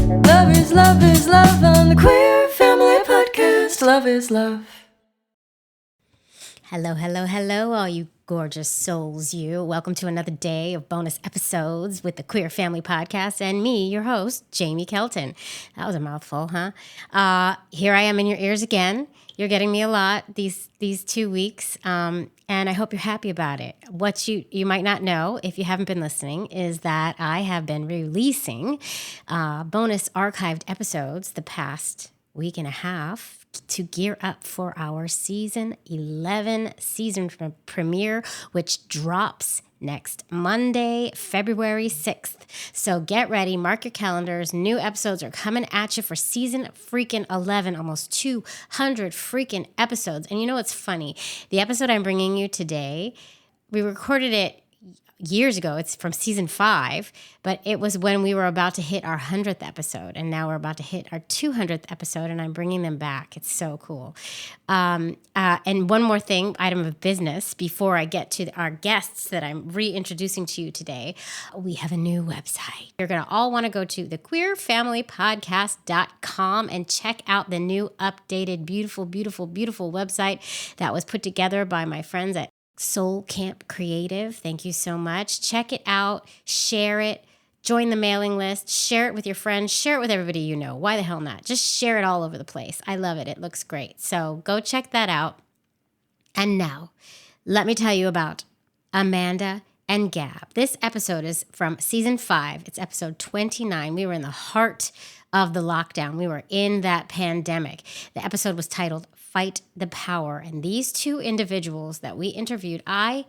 Love is love on the Queer Family Podcast. Love is love. Hello, hello, hello, all you gorgeous souls, you. Welcome to another day of bonus episodes with the Queer Family Podcast and me, your host, Jamie Kelton. That was a mouthful, huh? Here I am in your ears again. You're getting me a lot these 2 weeks, and I hope you're happy about it. What you might not know, if you haven't been listening, is that I have been releasing bonus archived episodes the past week and a half to gear up for our season 11 season premiere, which drops next Monday, February 6th. So get ready, mark your calendars. New episodes are coming at you for season freaking 11, almost 200 freaking episodes. And you know what's funny? The episode I'm bringing you today, we recorded it years ago. It's from season 5, but it was when we were about to hit our 100th episode, and now we're about to hit our 200th episode, and I'm bringing them back. It's so cool. And one more thing, item of business, before I get to our guests that I'm reintroducing to you today, we have a new website. You're going to all want to go to thequeerfamilypodcast.com and check out the new updated, beautiful, beautiful, beautiful website that was put together by my friends at Soul Camp Creative. Thank you so much. Check it out, share it, join the mailing list, share it with your friends, share it with everybody you know. Why the hell not? Just share it all over the place. I love it. It looks great. So go check that out. And now, let me tell you about Amanda and Gab. This episode is from season 5. It's episode 29. We were in the heart of the lockdown. We were in that pandemic. The episode was titled Fight the Power. And these two individuals that we interviewed, I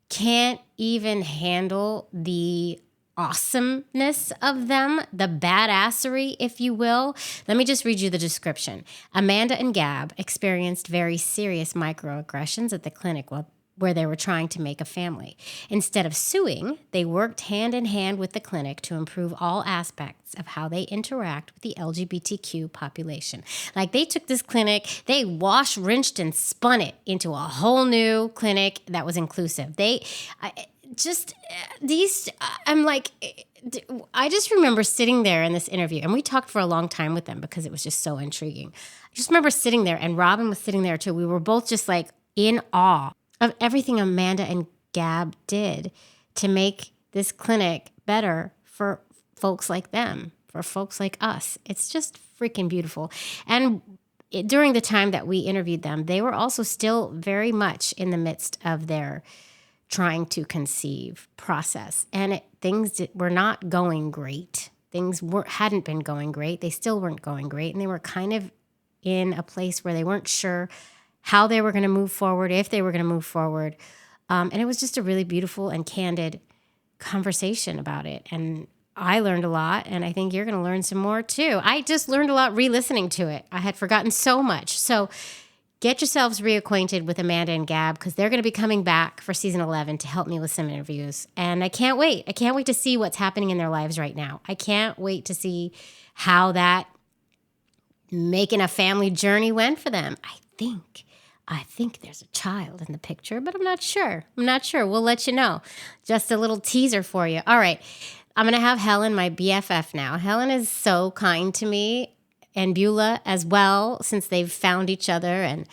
can't even handle the awesomeness of them, the badassery, if you will. Let me just read you the description. Amanda and Gab experienced very serious microaggressions at the clinic where they were trying to make a family. Instead of suing, they worked hand in hand with the clinic to improve all aspects of how they interact with the LGBTQ population. Like, they took this clinic, they washed, rinsed, and spun it into a whole new clinic that was inclusive. I just remember sitting there in this interview, and we talked for a long time with them because it was just so intriguing. I just remember sitting there, and Robin was sitting there too. We were both just like in awe of everything Amanda and Gab did to make this clinic better for folks like them, for folks like us. It's just freaking beautiful. And during the time that we interviewed them, they were also still very much in the midst of their trying to conceive process. And things were not going great. Things hadn't been going great. They still weren't going great. And they were kind of in a place where they weren't sure how they were going to move forward, if they were going to move forward. And it was just a really beautiful and candid conversation about it. And I learned a lot, and I think you're going to learn some more too. I just learned a lot re-listening to it. I had forgotten so much. So get yourselves reacquainted with Amanda and Gab, because they're going to be coming back for season 11 to help me with some interviews. And I can't wait. I can't wait to see what's happening in their lives right now. I can't wait to see how that making a family journey went for them. I think there's a child in the picture, but I'm not sure. We'll let you know. Just a little teaser for you. All right. I'm going to have Helen, my BFF now. Helen is so kind to me, and Beulah as well, since they've found each other, and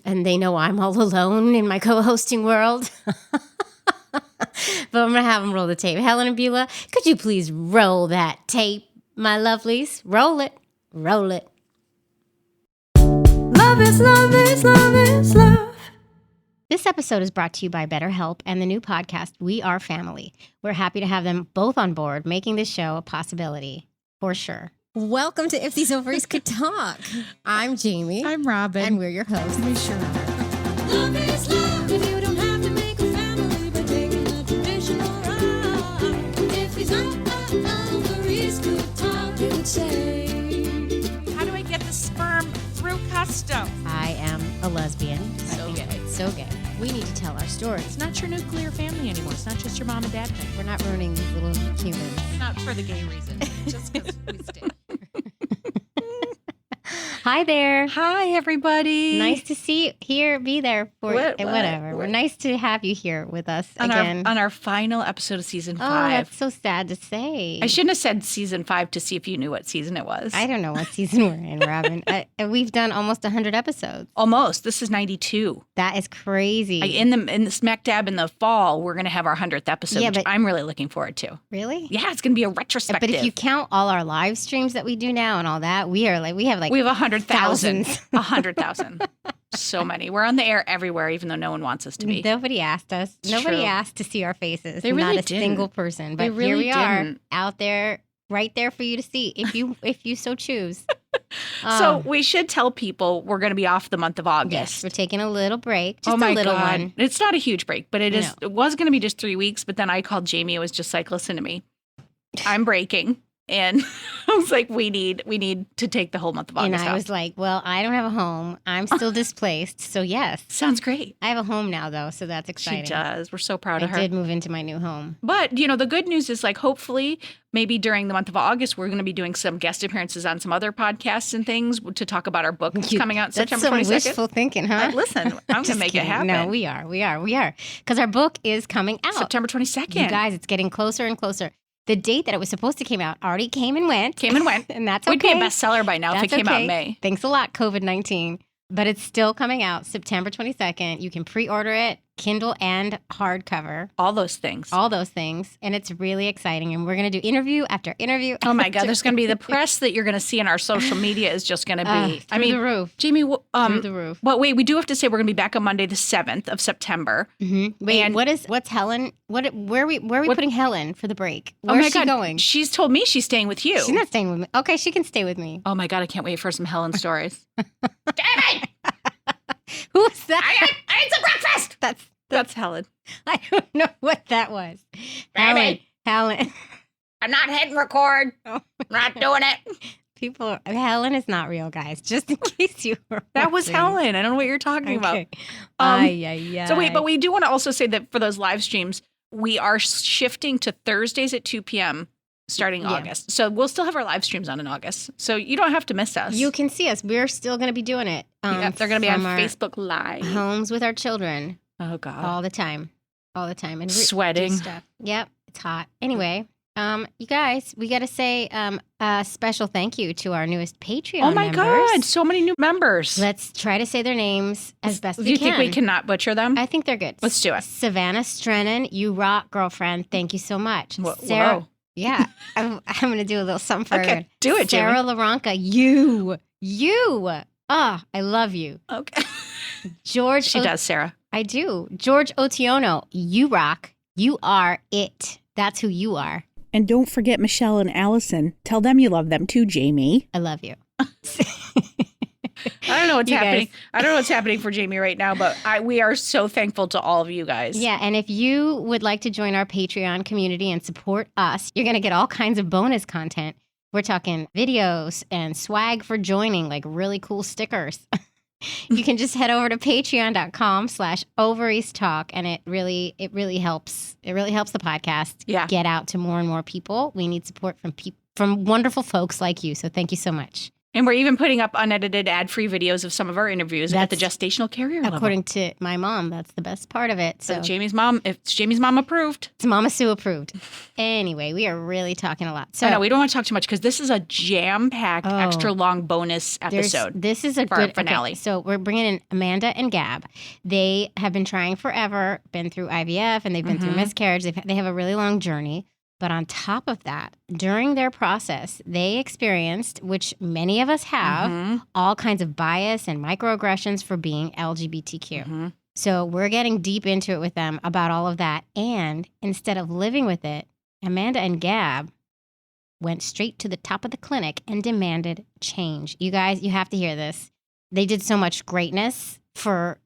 they know I'm all alone in my co-hosting world. But I'm going to have them roll the tape. Helen and Beulah, could you please roll that tape, my lovelies? Roll it. Roll it. Love is love is love is love. This episode is brought to you by BetterHelp and the new podcast, We Are Family. We're happy to have them both on board, making this show a possibility, for sure. Welcome to If These Ovaries Could Talk. I'm Jamie. I'm Robin. And we're your hosts. We sure are. Love is love. If you don't have to make a family by taking a traditional ride. If these ovaries could talk, you would say. How do I get the sperm through custom? I am a lesbian. So gay. So gay. We need to tell our stories. It's not your nuclear family anymore. It's not just your mom and dad thing. We're not ruining these little humans. Not for the gay reason. Just because we stay. Hi there. Hi, everybody. Nice to see you here, be there for whatever. What? Nice to have you here with us on again. our final episode of season Oh, 5. that's so sad to say. I shouldn't have said season 5 to see if you knew what season it was. I don't know what season we're in, Robin. We've done almost 100 episodes. Almost. This is 92. That is crazy. In the smack dab in the fall, we're going to have our 100th episode, Yeah, which but- I'm really looking forward to. Really? Yeah, it's going to be a retrospective. But if you count all our live streams that we do now and all that, we have we have 100,000. thousands. 100,000. So many. We're on the air everywhere, even though no one wants us to be. Nobody asked us. It's Nobody true. asked to see our faces. They really Not a didn't. single person. They But really here we are, didn't. out there, right there for you to see if you so choose. So we should tell people we're going to be off the month of yes, August. we're taking a little break, just Oh my a little God. one. It's not a huge break, but it is. No. It was going to be just 3 weeks, but then I called Jamie. It was just like, listen to me, I'm breaking, and I was like, we need to take the whole month of And August I off. was like, well, I don't have a home. I'm still displaced. So yes, Sounds great. I have a home now though. So that's exciting. She does. We're so proud I of her. did move into my new home. But the good news is like, hopefully, maybe during the month of August, we're going to be doing some guest apperances on some other podcasts and things to talk about our book that's coming out That's September some 22nd. wishful thinking, huh? Listen, I'm going to Just make kidding. it happen. No, we are. Because our book is coming out. September 22nd. You guys, it's getting closer and closer. The date that it was supposed to came out already came and went. Came and went. And that's okay. We'd be a bestseller by now if it That's came out in okay. May. Thanks a lot, COVID-19. But it's still coming out September 22nd. You can pre-order it, Kindle and hardcover, All those things. all those things. And it's really exciting. And we're going to do interview after interview. Oh my God, there's going to be the press that you're going to see in our social media is just going to be, through the roof. Jamie, Through the roof. but wait, we do have to say we're going to be back on Monday, the 7th of September. Wait, And- what's Helen? Where are we putting Helen for the break? Oh Where's my she God, going? she's told me she's staying with you. She's not staying with me. Okay, she can stay with me. Oh my God, I can't wait for some Helen stories. Jamie, Who's that? I ate some breakfast. That's Helen. I don't know what that was. Helen. I'm not hitting record. Oh Not doing it. Helen is not real, guys. Just in case you were. That was wondering. Helen. I don't know what you're talking about. Okay. So wait, but we do want to also say that for those live streams, we are shifting to Thursdays at 2 p.m. starting Yeah. August. So we'll still have our live streams on in August. So you don't have to miss us. You can see us. We're still going to be doing it. Yeah, they're going to be on from our Facebook Live. homes with our children Oh God. all the time, and do Sweating. stuff. Yep, it's hot. Anyway, you guys, we got to say a special thank you to our newest Patreon Oh my members. God. So many new members. Let's try to say their names as best Do we you can. think we cannot butcher them? I think they're good. Let's do it. Savannah Strennan, you rock, girlfriend. Thank you so much. Whoa. Sarah, yeah, I'm going to do a little something for her. Okay. Do it, Sarah Jamie. LaRonca, you. I love you. Okay. George, She does, Sarah. I do. George Otiono, you rock. You are it. That's who you are. And don't forget Michelle and Allison. Tell them you love them too, Jamie. I love you. I don't know what's You happening. guys. I don't know what's happening for Jamie right now, but we are so thankful to all of you guys. Yeah, and if you would like to join our Patreon community and support us, you're going to get all kinds of bonus content. We're talking videos and swag for joining, like really cool stickers. You can just head over to patreon.com/ovaries talk, and it really helps. It really helps the podcast get out to more and more people. We need support from wonderful folks like you. So thank you so much. And we're even putting up unedited ad-free videos of some of our interviews at the gestational carrier level. According to my mom, that's the best part of it. So Jamie's mom, if Jamie's mom approved. it's Mama Sue approved. Anyway, we are really talking a lot. So I know we don't want to talk too much because this is a jam-packed, extra long bonus episode. This is a for our good finale. Okay, so we're bringing in Amanda and Gab. They have been trying forever, been through IVF, and they've been through miscarriage. They have a really long journey. But on top of that, during their process, they experienced, which many of us have, all kinds of bias and microaggressions for being LGBTQ. So we're getting deep into it with them about all of that. And instead of living with it, Amanda and Gab went straight to the top of the clinic and demanded change. You guys, you have to hear this. They did so much greatness for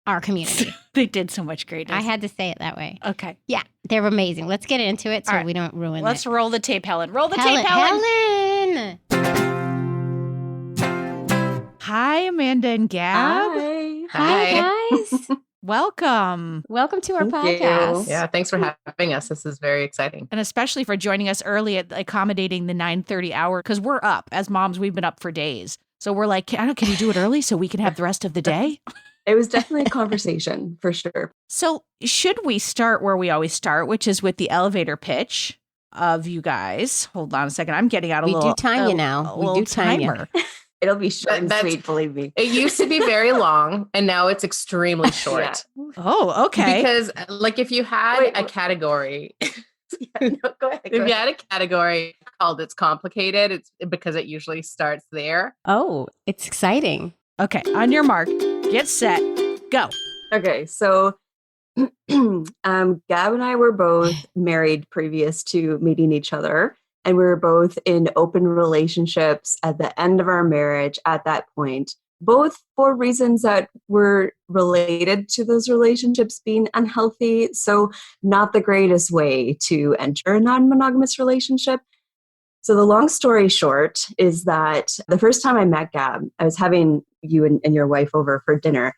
our community. They did so much greatness. I had to say it that way. Okay. Yeah, they're amazing. Let's get into it so All right. we don't ruin Let's it. roll the tape, Helen. Roll the tape, Helen. Helen! Hi, Amanda and Gab. Hi, guys. Welcome. Welcome to our Thank podcast. you. Yeah, thanks for having us. This is very exciting. And especially for joining us early at accommodating the 9:30 hour, because we're up. As moms, we've been up for days. So we're like, can you do it early so we can have the rest of the day? It was definitely a conversation for sure. So should we start where we always start, which is with the elevator pitch of you guys? Hold on a second. I'm getting out a We little do time you now. a We little do time you. timer. It'll be short and That's- sweet, believe me. It used to be very long, and now it's extremely short. Oh, okay. Because, like, if you had Wait, a what- category, No, go ahead. if you had a category called "It's Complicated," it's because it usually starts there. Oh, it's exciting. Okay, on your mark, get set, go. Okay, so Gab and I were both married previous to meeting each other, and we were both in open relationships at the end of our marriage at that point, both for reasons that were related to those relationships being unhealthy. So, not the greatest way to enter a non monogamous relationship. So, the long story short is that the first time I met Gab, I was having you and your wife over for dinner.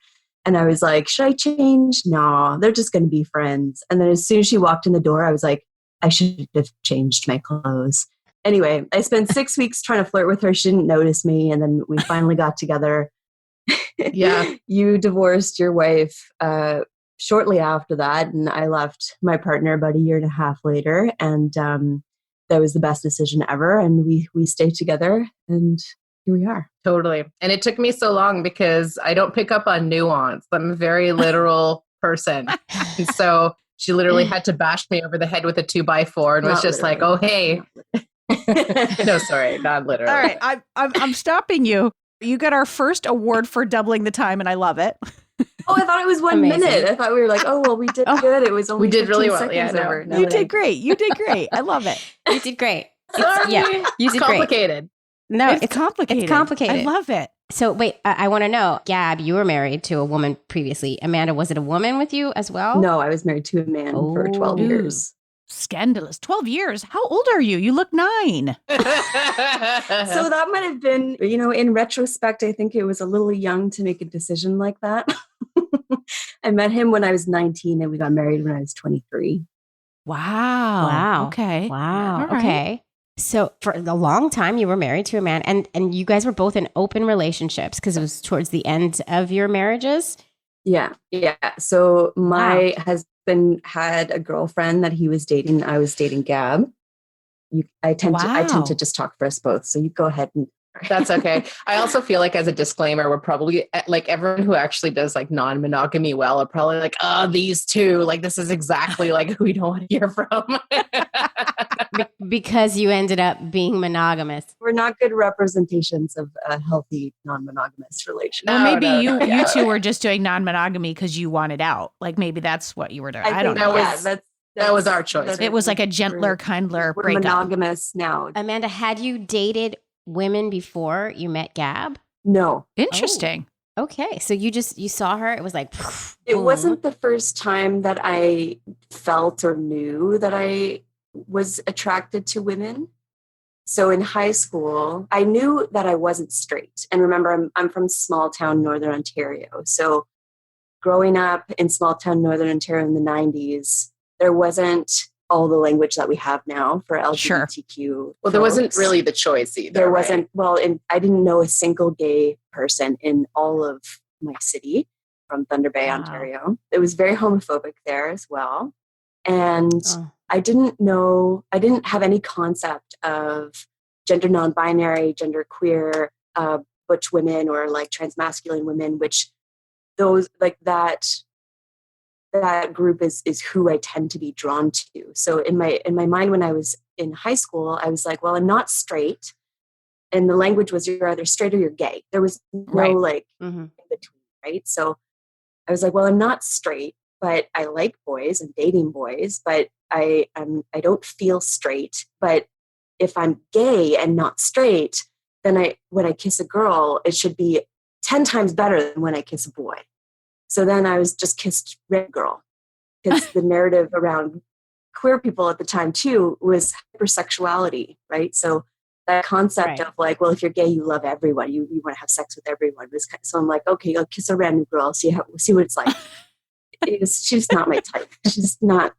And I was like, should I change? No, they're just going to be friends. And then as soon as she walked in the door, I was like, I should have changed my clothes. Anyway, I spent 6 weeks trying to flirt with her. She didn't notice me. And then we finally got together. Yeah. You divorced your wife shortly after that. And I left my partner about a year and a half later. And that was the best decision ever. And we stayed together. And here we are. Totally. And it took me so long because I don't pick up on nuance. I'm a very literal person. And so she literally had to bash me over the head with a 2x4 and was Not just like, literally. oh, hey. No, sorry, not literally. All right, I'm stopping you. You got our first award for doubling the time, and I love it. Oh, I thought it was 1 Amazing. minute. I thought we were like, oh, well, we did good. It was only We did really 15 well. Yeah, seconds no. over. You did great. You did great. I love it. You did great. Sorry. Yeah, you It's did great. complicated. No, It's complicated. It's complicated. I love it. So wait, I want to know, Gab, you were married to a woman previously. Amanda, was it a woman with you as well? No, I was married to a man for 12 Oh. years. Scandalous. 12 years. How old are you? You look 9. So that might have been, in retrospect, I think it was a little young to make a decision like that. I met him when I was 19 and we got married when I was 23. Wow. Wow. Okay. Wow. All right. Okay. So for a long time, you were married to a man, and you guys were both in open relationships because it was towards the end of your marriages. Yeah. So my husband had a girlfriend that he was dating. I was dating Gab. I tend Wow. to just talk for us both. So you go ahead and That's okay. I also feel like, as a disclaimer, we're probably like everyone who actually does like non-monogamy well are probably like, oh, these two, like this is exactly like who we don't want to hear from. Because you ended up being monogamous. we're not good representations of a healthy non-monogamous relationship. Or No, maybe no, you no, yeah. two were just doing non-monogamy because you wanted out. Like maybe that's what you were doing. I don't think, know. That was our choice. that's- It was like a gentler, kindler we're breakup. monogamous now. Amanda, had you dated women before you met Gab? No, Interesting. Okay, so you saw her. It was like it boom. wasn't the first time that I felt or knew that I was attracted to women. So in high school, I knew that I wasn't straight. And remember, I'm from small town Northern Ontario. So growing up in small town Northern Ontario in the 90s, there wasn't all the language that we have now for LGBTQ. Well, there wasn't folks. really the choice either. There right? wasn't, and I didn't know a single gay person in all of my city from Thunder Bay, Wow. Ontario. It was very homophobic there as well. And Oh. I didn't have any concept of gender non-binary, gender queer, butch women or like transmasculine women, which those like that group is who I tend to be drawn to. So in my mind, when I was in high school, I was like, well, I'm not straight. And the language was you're either straight or you're gay. There was no Right. like Mhm. in between, right? So I was like, well, I'm not straight, but I like boys and dating boys, but I don't feel straight. But if I'm gay and not straight, then when I kiss a girl, it should be 10 times better than when I kiss a boy. So then I was just kissed red girl, because the narrative around queer people at the time too was hypersexuality, right? So that concept Right. of like, well, if you're gay, you love everyone, you want to have sex with everyone. So I'm like, okay, I'll kiss a random girl, see what it's like. She's not my type. She's not.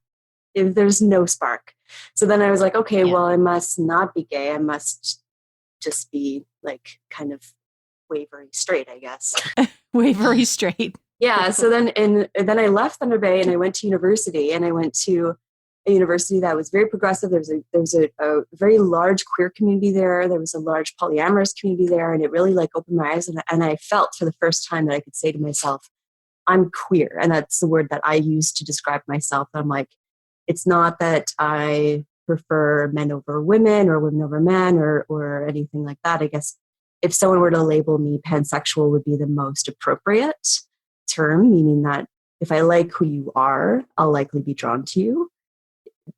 There's no spark. So then I was like, okay, Yeah. well, I must not be gay. I must just be like kind of wavery straight, I guess. Wavery straight. Yeah. So then I left Thunder Bay and I went to university, and I went to a university that was very progressive. There was a very large queer community there. There was a large polyamorous community there, and it really like opened my eyes. And I felt for the first time that I could say to myself, I'm queer. And that's the word that I use to describe myself. I'm like, it's not that I prefer men over women or women over men or anything like that. I guess if someone were to label me, pansexual would be the most appropriate term, meaning that if I like who you are, I'll likely be drawn to you.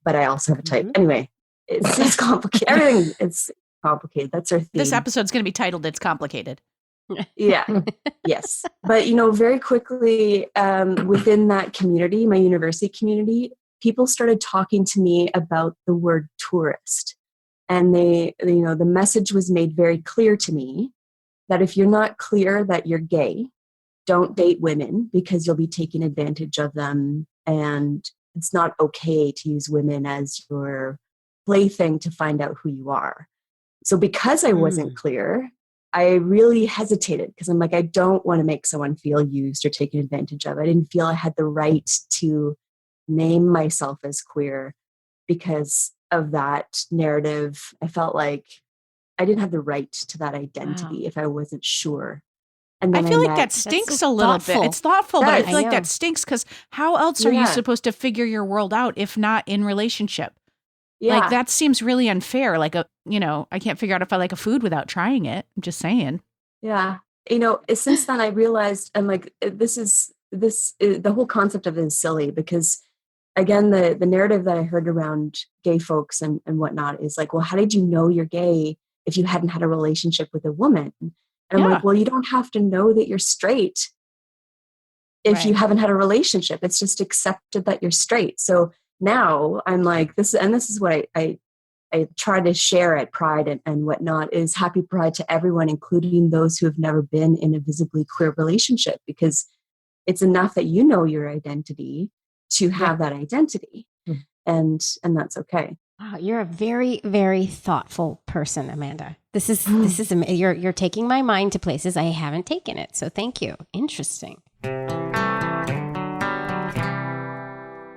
But I also have a type. Anyway, it's complicated. Everything is complicated. That's our theme. This episode's going to be titled "It's Complicated." Yeah. Yes. But, very quickly within that community, my university community, people started talking to me about the word tourist. And the message was made very clear to me that if you're not clear that you're gay, don't date women because you'll be taking advantage of them. And it's not okay to use women as your plaything to find out who you are. So because I wasn't clear, I really hesitated because I'm like, I don't want to make someone feel used or taken advantage of. I didn't feel I had the right to name myself as queer because of that narrative. I felt like I didn't have the right to that identity if I wasn't sure. And I then feel like met- that stinks so a little thoughtful. bit. It's thoughtful, but I Yes. feel like I know. that stinks because how else are you Yeah. supposed to figure your world out if not in relationship? Yeah. Like that seems really unfair. Like I can't figure out if I like a food without trying it. I'm just saying. Yeah. Since then I realized I'm like, the whole concept of it is silly because again, the narrative that I heard around gay folks and whatnot is like, well, how did you know you're gay if you hadn't had a relationship with a woman? And I'm Yeah. like, well, you don't have to know that you're straight if you Right. haven't had a relationship. It's just accepted that you're straight. So now I'm like, this is what I try to share at Pride and whatnot is happy Pride to everyone, including those who have never been in a visibly queer relationship, because it's enough that you know your identity to have that identity. And that's okay. Wow, you're a very, very thoughtful person, Amanda. This is you're taking my mind to places I haven't taken it. So thank you. Interesting.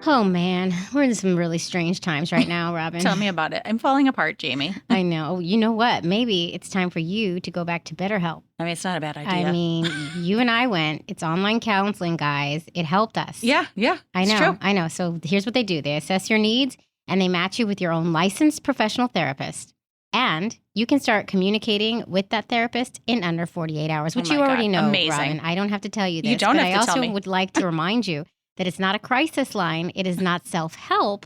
Oh man, we're in some really strange times right now, Robin. Tell me about it. I'm falling apart, Jamie. I know. You know what? Maybe it's time for you to go back to BetterHelp. I mean, it's not a bad idea. I mean, you and I went. It's online counseling, guys. It helped us. yeah, I it's know. true. I know. So here's what they do. They assess your needs and they match you with your own licensed professional therapist. And you can start communicating with that therapist in under 48 hours, which Oh you my already God. know, Amazing. Robin. I don't have to tell you this. You don't but have to I tell also me. would like to remind you that it's not a crisis line. It is not self-help.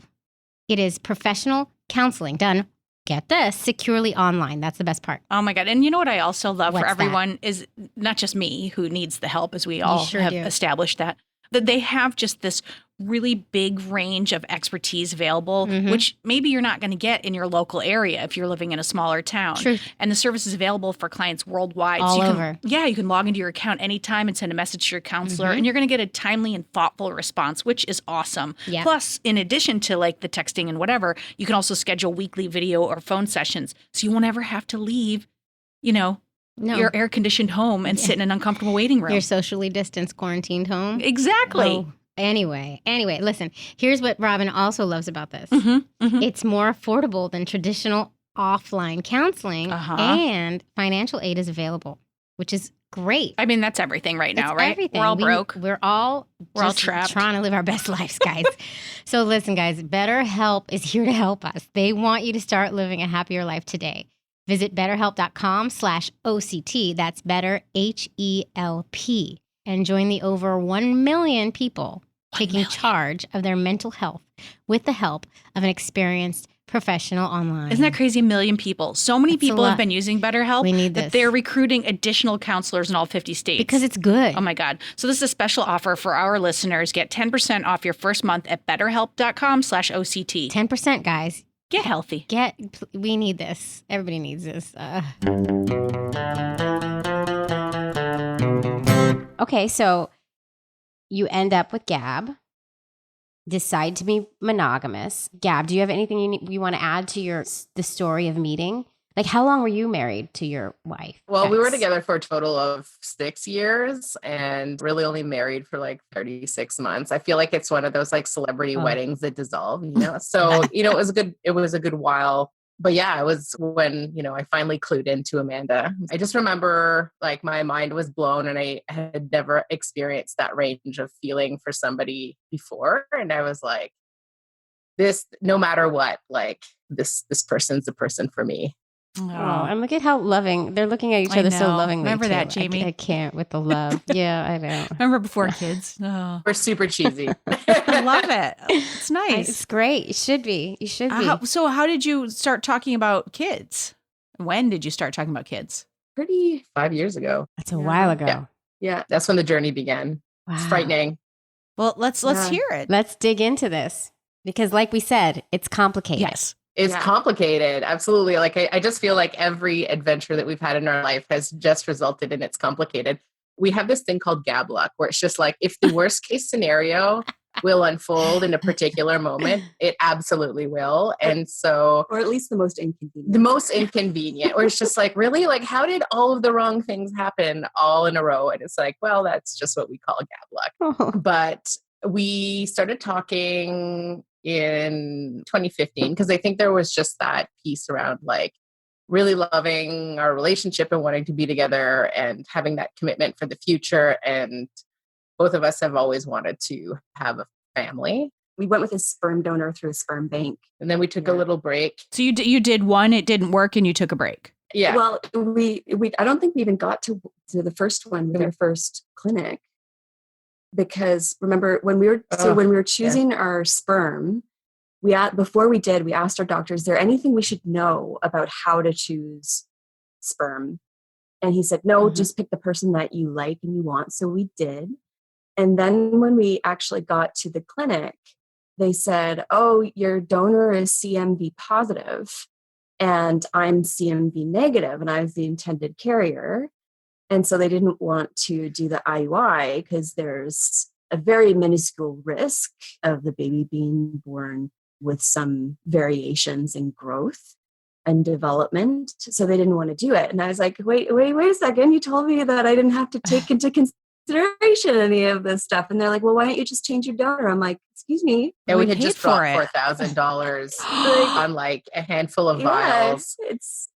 It is professional counseling done, get this, securely online. That's the best part. Oh my God. And you know what I also love What's for that? everyone is not just me who needs the help, as we all sure have do. established that they have just this really big range of expertise available, Mhm. which maybe you're not going to get in your local area if you're living in a smaller town. Truth. And the service is available for clients worldwide. All you can, over. Yeah, you can log into your account anytime and send a message to your counselor, and you're going to get a timely and thoughtful response, which is awesome. Yeah. Plus, in addition to like the texting and whatever, you can also schedule weekly video or phone sessions, so you won't ever have to leave, No. your air-conditioned home and sit in an uncomfortable waiting room. Your socially distanced quarantined home. Exactly. Oh, anyway, listen, here's what Robin also loves about this. Mhm, mhm. It's more affordable than traditional offline counseling, Uh-huh. and financial aid is available, which is great. I mean, that's everything right now, It's right? everything. We're all broke. We're all just trapped. trying to live our best lives, guys. So listen, guys, BetterHelp is here to help us. They want you to start living a happier life today. Visit betterhelp.com/OCT. That's better, HELP. And join the over 1 million people taking charge of their mental health with the help of an experienced professional online. Isn't that crazy? 1 million people. So many That's a people have lot. been using BetterHelp We need that this. they're recruiting additional counselors in all 50 states. Because it's good. Oh my God. So this is a special offer for our listeners. Get 10% off your first month at betterhelp.com/OCT. 10%, guys. Get healthy. We need this. Everybody needs this. Okay, so you end up with Gab, decide to be monogamous. Gab, do you have anything you want to add to the story of meeting? Like, how long were you married to your wife? Well, we were Guys? together for a total of 6 years and really only married for like 36 months. I feel like it's one of those like celebrity Oh. weddings that dissolve, you know? So, you know, it was a good while. But yeah, it was when, you know, I finally clued into Amanda. I just remember like my mind was blown and I had never experienced that range of feeling for somebody before. And I was like, this, no matter what, like this person's the person for me. Oh, and look at how loving they're looking at each I other so know. lovingly. Remember too. that, Jamie? I can't with the love. Yeah, I know. Remember before kids? Oh, We're super cheesy. I love it. It's nice. It's great. You should be. You should be. So how did you start talking about kids? When did you start talking about kids? Pretty 5 years ago. That's a while ago. Yeah. Yeah. That's when the journey began. Wow. It's frightening. Well, let's Yeah. hear it. Let's dig into this because, like we said, it's complicated. Yes. It's Yeah. complicated. Absolutely. Like I just feel like every adventure that we've had in our life has just resulted in it's complicated. We have this thing called gab luck where it's just like if the worst case scenario will unfold in a particular moment, it absolutely will. And so Or at least the most inconvenient. the most inconvenient, where it's just like, really, like, how did all of the wrong things happen all in a row? And it's like, well, that's just what we call gab luck. But we started talking in 2015 because I think there was just that piece around like really loving our relationship and wanting to be together and having that commitment for the future. And both of us have always wanted to have a family. We went with a sperm donor through a sperm bank. And then we took a Yeah. little break. So you did one, it didn't work, and you took a break. Yeah. Well, we I don't think we even got to the first one with our first clinic because remember when we were choosing our sperm, before we did, we asked our doctor, is there anything we should know about how to choose sperm? And he said, no, just pick the person that you like and you want. So we did. And then when we actually got to the clinic, they said, oh, your donor is CMV positive and I'm CMV negative and I was the intended carrier. And so they didn't want to do the IUI because there's a very minuscule risk of the baby being born with some variations in growth and development. So they didn't want to do it. And I was like, wait a second. You told me that I didn't have to take into consideration any of this stuff. And they're like, well, why don't you just change your donor? I'm like, excuse me. Yeah, we had paid just for dropped it. $4,000 on like a handful of vials. It's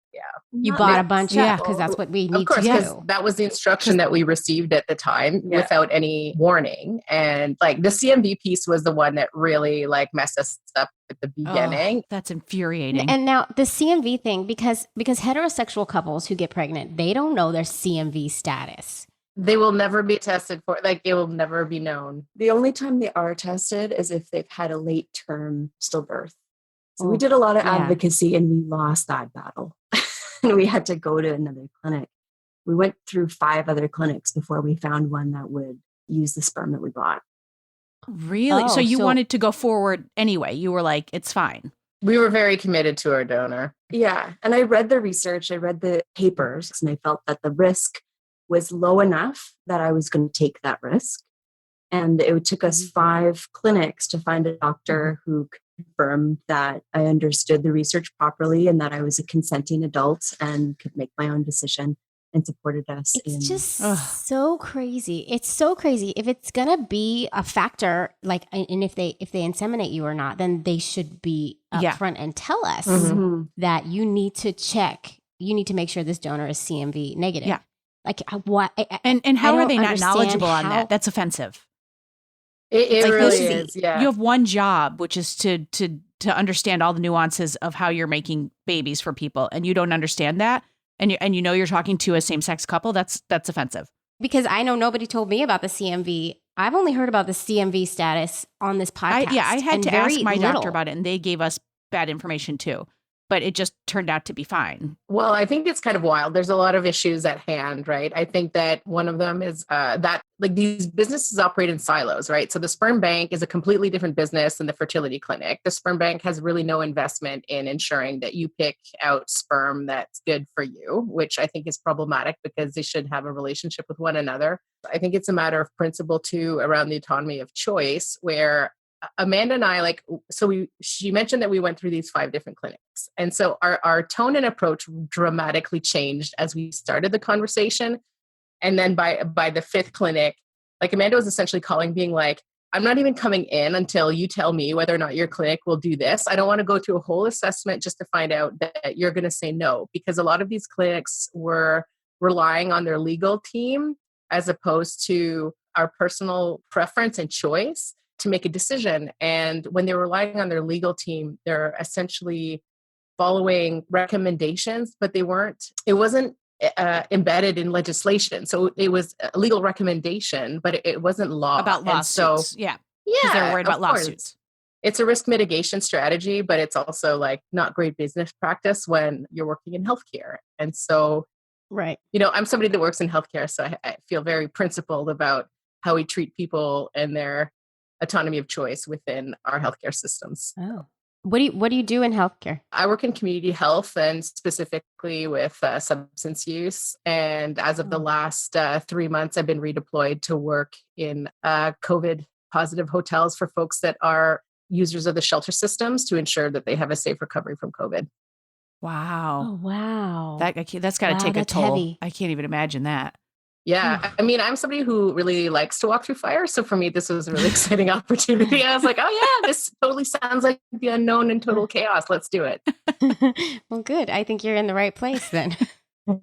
You not bought a bunch, yeah, acceptable. because that's what we need Of course, to because do. that was the instruction that we received at the time Yeah. without any warning. And like the CMV piece was the one that really like messed us up at the beginning. Oh, that's infuriating. And now the CMV thing, because heterosexual couples who get pregnant, they don't know their CMV status. They will never be tested for, like it will never be known. The only time they are tested is if they've had a late term stillbirth. So we Oh, did a lot of yeah. advocacy and we lost that battle. And we had to go to another clinic. We went through 5 other clinics before we found one that would use the sperm that we bought. Really? Oh, So you so- wanted to go forward anyway. You were like, it's fine. We were very committed to our donor. Yeah. And I read the research, I read the papers, and I felt that the risk was low enough that I was going to take that risk. And it took us 5 clinics to find a doctor who confirmed that I understood the research properly and that I was a consenting adult and could make my own decision and supported us in. It's just Ugh. so crazy. It's so crazy. If it's gonna be a factor, like, and if they inseminate you or not, then they should be Yeah. upfront and tell us Mhm. that you need to check. You need to make sure this donor is CMV negative. Yeah. Like what? And how I are don't they not understand knowledgeable on how- that? That's offensive. It Like, really this is. Yeah. You have one job, which is to understand all the nuances of how you're making babies for people, and you don't understand that, and you know you're talking to a same sex couple. That's offensive. Because I know nobody told me about the CMV. I've only heard about the CMV status on this podcast. I had and to ask very my little. doctor about it, and they gave us bad information too. But it just turned out to be fine. Well, I think it's kind of wild. There's a lot of issues at hand, right? I think that one of them is that like these businesses operate in silos, right? So the sperm bank is a completely different business than the fertility clinic. The sperm bank has really no investment in ensuring that you pick out sperm that's good for you, which I think is problematic because they should have a relationship with one another. I think it's a matter of principle too around the autonomy of choice where Amanda and I, like, she mentioned that we went through these 5 different clinics. And so our tone and approach dramatically changed as we started the conversation. And then by the 5th clinic, like Amanda was essentially calling, being like, I'm not even coming in until you tell me whether or not your clinic will do this. I don't want to go through a whole assessment just to find out that you're going to say no, because a lot of these clinics were relying on their legal team as opposed to our personal preference and choice to make a decision. And when they're relying on their legal team, they're essentially following recommendations, but it wasn't embedded in legislation. So it was a legal recommendation, but it wasn't law. About lawsuits. So, Yeah. Because they're worried about lawsuits. It's a risk mitigation strategy, but it's also like not great business practice when you're working in healthcare. And so, Right. I'm somebody that works in healthcare, so I feel very principled about how we treat people and their autonomy of choice within our healthcare systems. Oh. What do you do in healthcare? I work in community health and specifically with substance use. And as of the last 3 months, I've been redeployed to work in COVID positive hotels for folks that are users of the shelter systems to ensure that they have a safe recovery from COVID. Wow. Oh, wow. That's got to Wow, take a that's toll. heavy. I can't even imagine that. Yeah. I mean, I'm somebody who really likes to walk through fire. So for me, this was a really exciting opportunity. I was like, oh yeah, this totally sounds like the unknown and total chaos. Let's do it. Well, good. I think you're in the right place then. Oh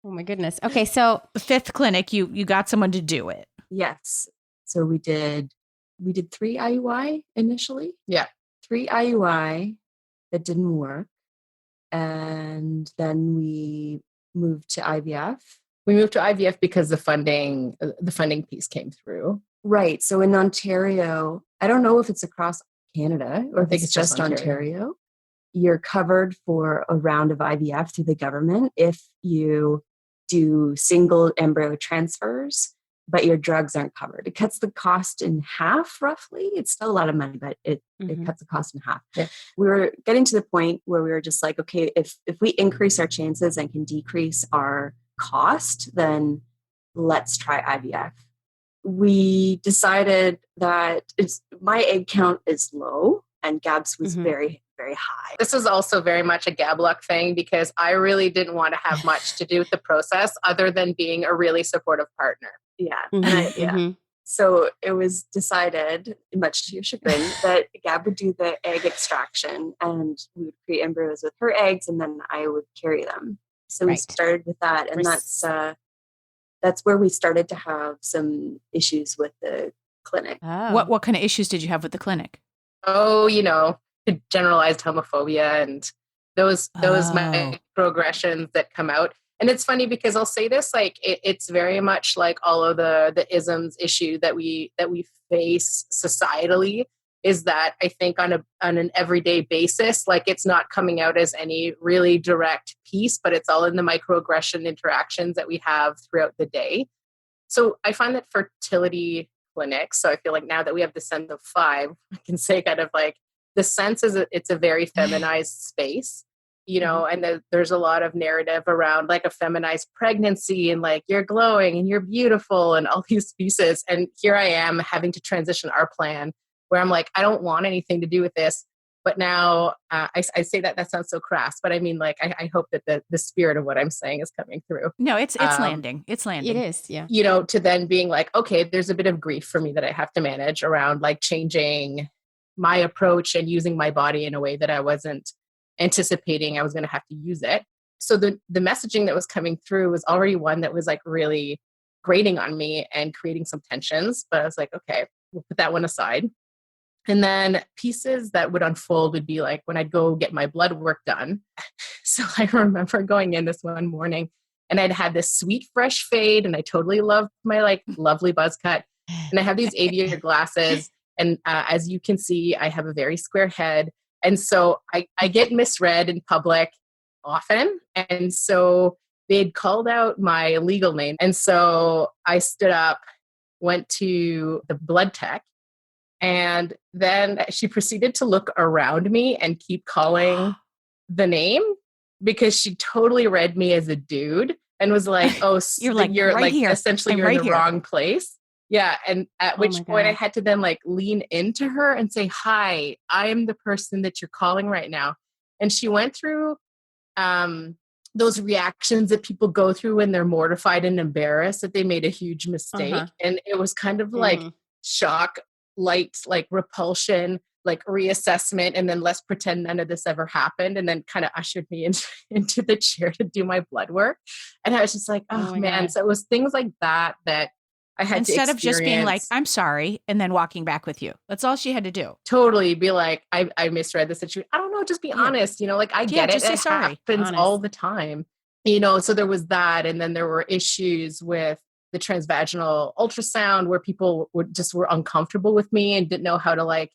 my goodness. Okay. So The 5th clinic, you got someone to do it. Yes. So we did 3 IUI initially. Yeah. 3 IUI that didn't work. And then we moved to IVF. We moved to IVF because the funding piece came through. Right. So in Ontario, I don't know if it's across Canada or if think it's it's just just Ontario. You're covered for a round of IVF through the government if you do single embryo transfers, but your drugs aren't covered. It cuts the cost in half, roughly. It's still a lot of money, but it cuts the cost in half. Yeah. We were getting to the point where we were just like, okay, if we increase our chances and can decrease our cost, then let's try IVF. We decided that my egg count is low and Gab's was very, very high. This is also very much a gab luck thing because I really didn't want to have much to do with the process other than being a really supportive partner. Yeah. Mhm, mhm. So it was decided, much to your chagrin, that Gab would do the egg extraction and we would create embryos with her eggs and then I would carry them. So we Right. started with that. And that's where we started to have some issues with the clinic. Oh. What kind of issues did you have with the clinic? Oh, generalized homophobia and those microaggressions that come out. And it's funny because I'll say this, like it's very much like all of the isms issue that we face societally is that I think on an everyday basis, like it's not coming out as any really direct piece, but it's all in the microaggression interactions that we have throughout the day. So I find that fertility clinics, so I feel like now that we have the sense of 5, I can say kind of like the sense is it's a very feminized space, and there's a lot of narrative around like a feminized pregnancy and like you're glowing and you're beautiful and all these pieces. And here I am having to transition our plan where I'm like, I don't want anything to do with this. But now I say that sounds so crass, but I mean, like, I hope that the spirit of what I'm saying is coming through. No, it's landing. It's landing. It is, yeah. To then being like, okay, there's a bit of grief for me that I have to manage around like changing my approach and using my body in a way that I wasn't anticipating I was going to have to use it. So the messaging that was coming through was already one that was like really grating on me and creating some tensions. But I was like, okay, we'll put that one aside. And then pieces that would unfold would be like when I'd go get my blood work done. So I remember going in this one morning and I'd had this sweet, fresh fade and I totally loved my like lovely buzz cut. And I have these aviator glasses. And as you can see, I have a very square head. And so I get misread in public often. And so they'd called out my legal name. And so I stood up, went to the blood tech. And then she proceeded to look around me and keep calling the name because she totally read me as a dude and was like, "Oh, You're like you're right like here. essentially I'm you're right in the here." wrong place." Yeah. And at Oh which my point I God. had to then like lean into her and say, hi, I'm the person that you're calling right now. And she went through those reactions that people go through when they're mortified and embarrassed that they made a huge mistake. Uh-huh. And it was kind of like shock, light, like repulsion, like reassessment, and then let's pretend none of this ever happened. And then kind of ushered me into the chair to do my blood work. And I was just like, Oh oh my man. God. So it was things like that that I had Instead to of just being like, experience. I'm sorry, and then walking back with you. That's all she had to do. Totally be like, I misread the situation. I don't know, just be Yeah. honest, like I Yeah, get it. just say It sorry. happens Honest. all the time. So there was that. And then there were issues with the transvaginal ultrasound where people were uncomfortable with me and didn't know how to like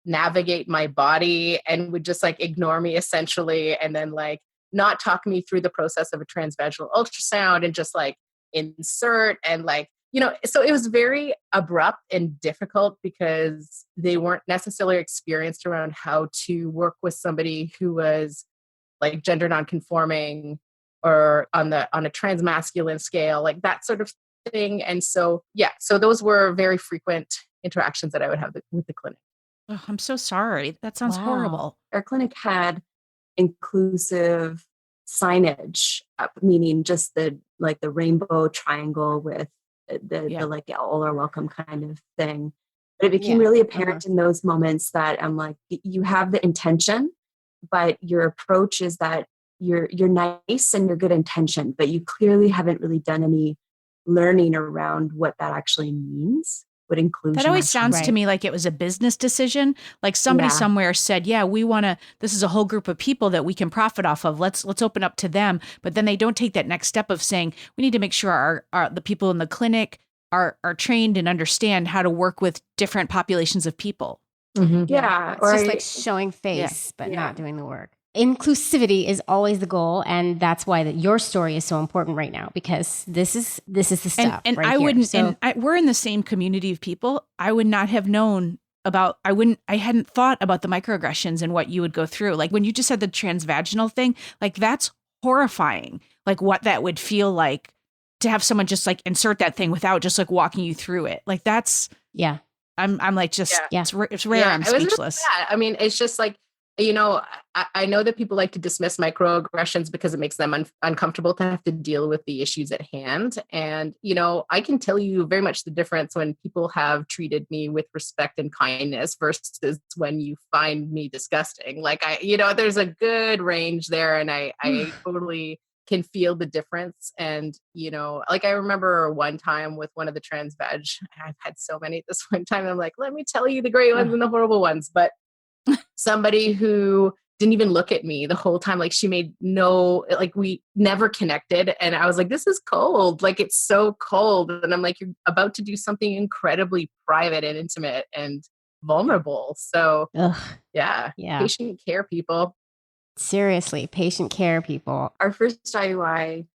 navigate my body and would just like ignore me essentially. And then like not talk me through the process of a transvaginal ultrasound and just like insert and like, so it was very abrupt and difficult because they weren't necessarily experienced around how to work with somebody who was like gender nonconforming or on a transmasculine scale, like that sort of thing. And so, yeah, so those were very frequent interactions that I would have with the clinic. Oh, I'm so sorry. That sounds Wow. horrible. Our clinic had inclusive signage up, meaning just the rainbow triangle with the like all are welcome kind of thing. But it became Yeah. really apparent in those moments that I'm like, you have the intention, but your approach is that you're nice and you're good intention, but you clearly haven't really done any learning around what that actually means. What inclusion That always actually sounds Right. to me like it was a business decision. Like somebody Yeah. somewhere said, yeah, this is a whole group of people that we can profit off of. Let's open up to them. But then they don't take that next step of saying, we need to make sure the people in the clinic are trained and understand how to work with different populations of people. Mm-hmm. Yeah. It's just like showing face, but not doing the work. Inclusivity is always the goal, and that's why your story is so important right now, because this is the stuff. And right I here. wouldn't. So, We're in the same community of people. I would not have known about. I hadn't thought about the microaggressions and what you would go through. Like when you just said the transvaginal thing, like that's horrifying. Like what that would feel like to have someone just like insert that thing without just like walking you through it. Like that's. yeah. I'm like just. Yeah. It's rare. I'm It was really speechless. bad. I mean, it's just like, I know that people like to dismiss microaggressions because it makes them uncomfortable to have to deal with the issues at hand. And, I can tell you very much the difference when people have treated me with respect and kindness versus when you find me disgusting. Like there's a good range there, and I totally can feel the difference. And, like I remember one time with one of the trans veg, I've had so many this one time. I'm like, let me tell you the great ones and the horrible ones. But somebody who didn't even look at me the whole time, like she made we never connected. And I was like, this is cold. Like it's so cold. And I'm like, you're about to do something incredibly private and intimate and vulnerable. So yeah. Patient care people. Seriously, patient care people. Our first IUI,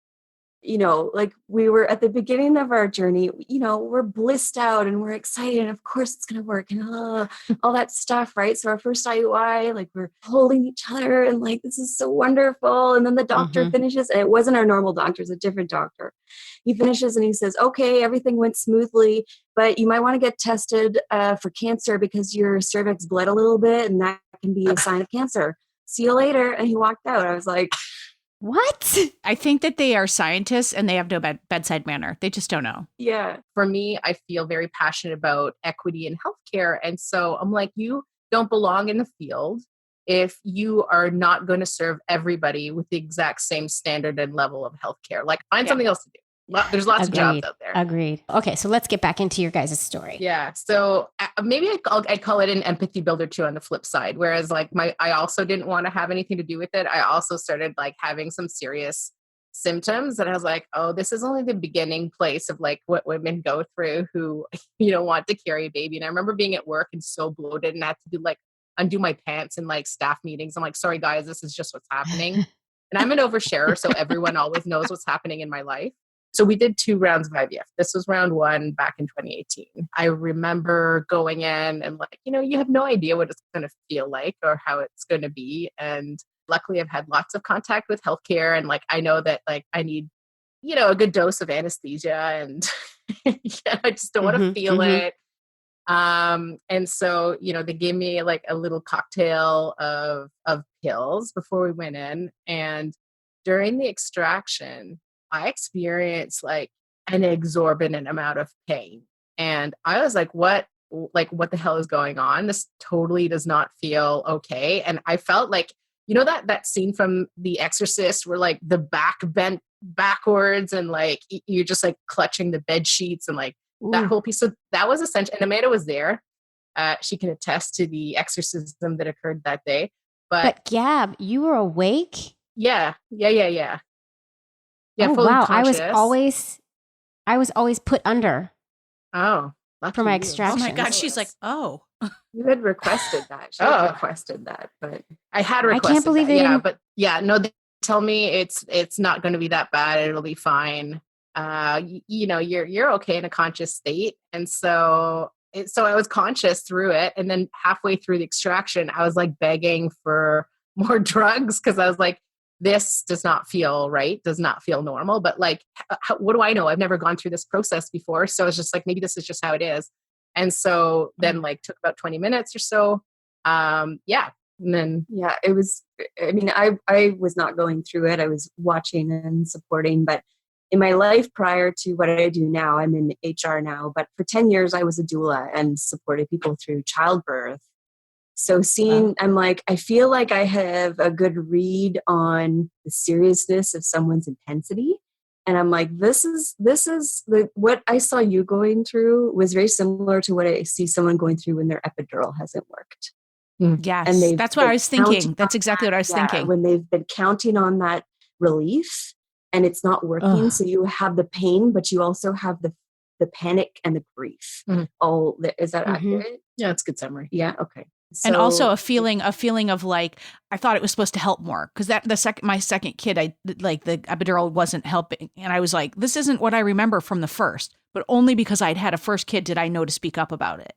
we were at the beginning of our journey, we're blissed out and we're excited. And of course it's going to work and all that stuff, right? So our first IUI, like we're holding each other and like, this is so wonderful. And then the doctor finishes, and it wasn't our normal doctor, it's a different doctor. He finishes and he says, okay, everything went smoothly, but you might want to get tested for cancer because your cervix bled a little bit and that can be a sign of cancer. See you later. And he walked out. I was like, what? I think that they are scientists and they have no bedside manner. They just don't know. Yeah. For me, I feel very passionate about equity in healthcare. And so I'm like, you don't belong in the field if you are not going to serve everybody with the exact same standard and level of healthcare. Like find something else to do. There's lots of jobs out there. Agreed. Okay, so let's get back into your guys' story. Yeah. So maybe I'd call it an empathy builder too on the flip side. Whereas like I also didn't want to have anything to do with it. I also started like having some serious symptoms and I was like, oh, this is only the beginning place of like what women go through who, want to carry a baby. And I remember being at work and so bloated and I had to do like undo my pants in like staff meetings. I'm like, sorry guys, this is just what's happening. And I'm an oversharer. So everyone always knows what's happening in my life. So we did 2 rounds of IVF. This was round 1 back in 2018. I remember going in and like, you have no idea what it's going to feel like or how it's going to be. And luckily I've had lots of contact with healthcare and like, I know that like I need, a good dose of anesthesia and Yeah, I just don't want to Mhm, feel mhm. it. And so, they gave me like a little cocktail of pills before we went in. And during the extraction, I experienced like an exorbitant amount of pain. And I was like, what the hell is going on? This totally does not feel okay. And I felt like, that scene from The Exorcist where like the back bent backwards and like you're just like clutching the bed sheets and like that Ooh. whole piece. So that was essential. And Amanda was there. She can attest to the exorcism that occurred that day. But But Gab, you were awake? yeah, yeah, yeah, yeah. Yeah, Oh fully wow. conscious. I was always put under Oh, for lucky my you. Oh my God. extractions. She's like, oh. You had requested that. She had Oh, requested that, but I had I can't requested believe that. they Yeah, didn't. but yeah, no, they tell me it's not going to be that bad. It'll be fine. You're okay in a conscious state, and so I was conscious through it, and then halfway through the extraction, I was like begging for more drugs because I was like, this does not feel right, does not feel normal. But like, what do I know? I've never gone through this process before, so it's just like maybe this is just how it is. And so then like took about 20 minutes or so. Yeah, and then yeah, it was. I mean, I was not going through it. I was watching and supporting, but in my life prior to what I do now, I'm in HR now. But for 10 years, I was a doula and supported people through childbirth. So I'm like, I feel like I have a good read on the seriousness of someone's intensity. And I'm like, what I saw you going through was very similar to what I see someone going through when their epidural hasn't worked. And Yes. they've That's what I been was counting thinking. That's on exactly what I was that, thinking. when they've been counting on that relief and it's not working. Ugh. So you have the pain, but you also have the panic and the grief. Mhm. Is that Mhm. accurate? yeah, it's a good summary. Yeah. Okay. And also So a feeling of like, I thought it was supposed to help more because my second kid, I like the epidural wasn't helping. And I was like, this isn't what I remember from the first, but only because I'd had a first kid did I know to speak up about it.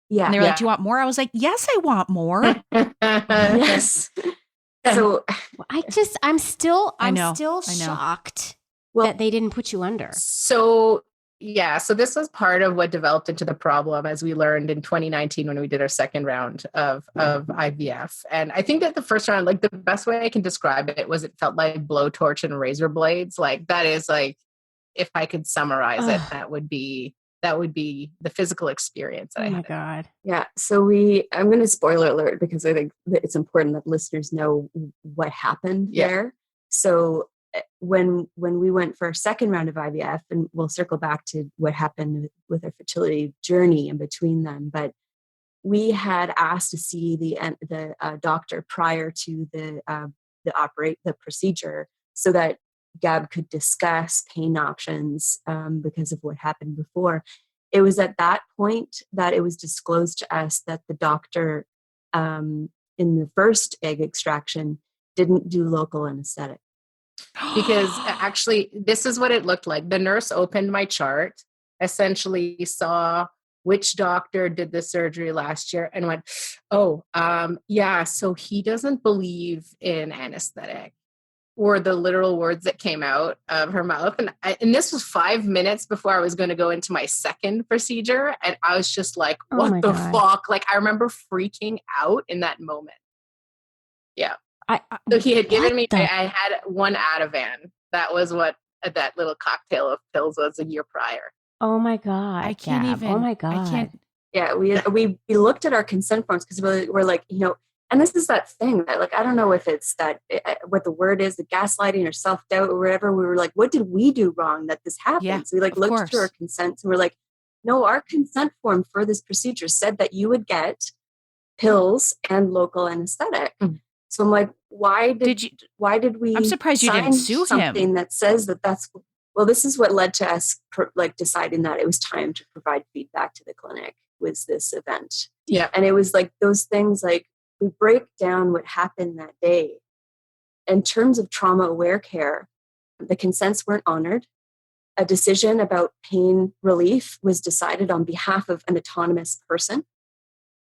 yeah. And they were like, do you want more? I was like, yes, I want more. Yes. So I'm still I know. shocked well, that they didn't put you under. So yeah, so this was part of what developed into the problem, as we learned in 2019 when we did our second round of IVF. And I think that the first round, like the best way I can describe it was it felt like blowtorch and razor blades. Like that is like, if I could summarize it, Ugh. that would be the physical experience that Oh I my had. god. yeah. So I'm going to spoiler alert because I think that it's important that listeners know what happened Yeah. there. So when we went for our second round of IVF, and we'll circle back to what happened with our fertility journey in between them, but we had asked to see the doctor prior to the procedure so that Gab could discuss pain options because of what happened before. It was at that point that it was disclosed to us that the doctor in the first egg extraction didn't do local anesthetic. Because actually, this is what it looked like. The nurse opened my chart, essentially saw which doctor did the surgery last year and went, oh, yeah, so he doesn't believe in anesthetic, were the literal words that came out of her mouth. And this was 5 minutes before I was going to go into my second procedure. And I was just like, Oh what my the God. fuck? Like, I remember freaking out in that moment. Yeah. I So he had given what me, the- I had one Ativan. That was what that little cocktail of pills was a year prior. Oh my god. I can't Gab. even. Oh my god. I can't. Yeah, we looked at our consent forms because we're like, and this is that thing that, like, I don't know if it's that what the word is, the gaslighting or self-doubt or whatever. We were like, what did we do wrong that this happened? Yeah, So we of looked through our course. consents and we're like, no, our consent form for this procedure said that you would get pills and local anesthetic. Mhm. So I'm like, why did we I'm surprised you didn't sign sue something him. that says that's well, this is what led to us deciding that it was time to provide feedback to the clinic, was this event. Yeah. And it was like those things, like we break down what happened that day. In terms of trauma aware care, the consents weren't honored. A decision about pain relief was decided on behalf of an autonomous person.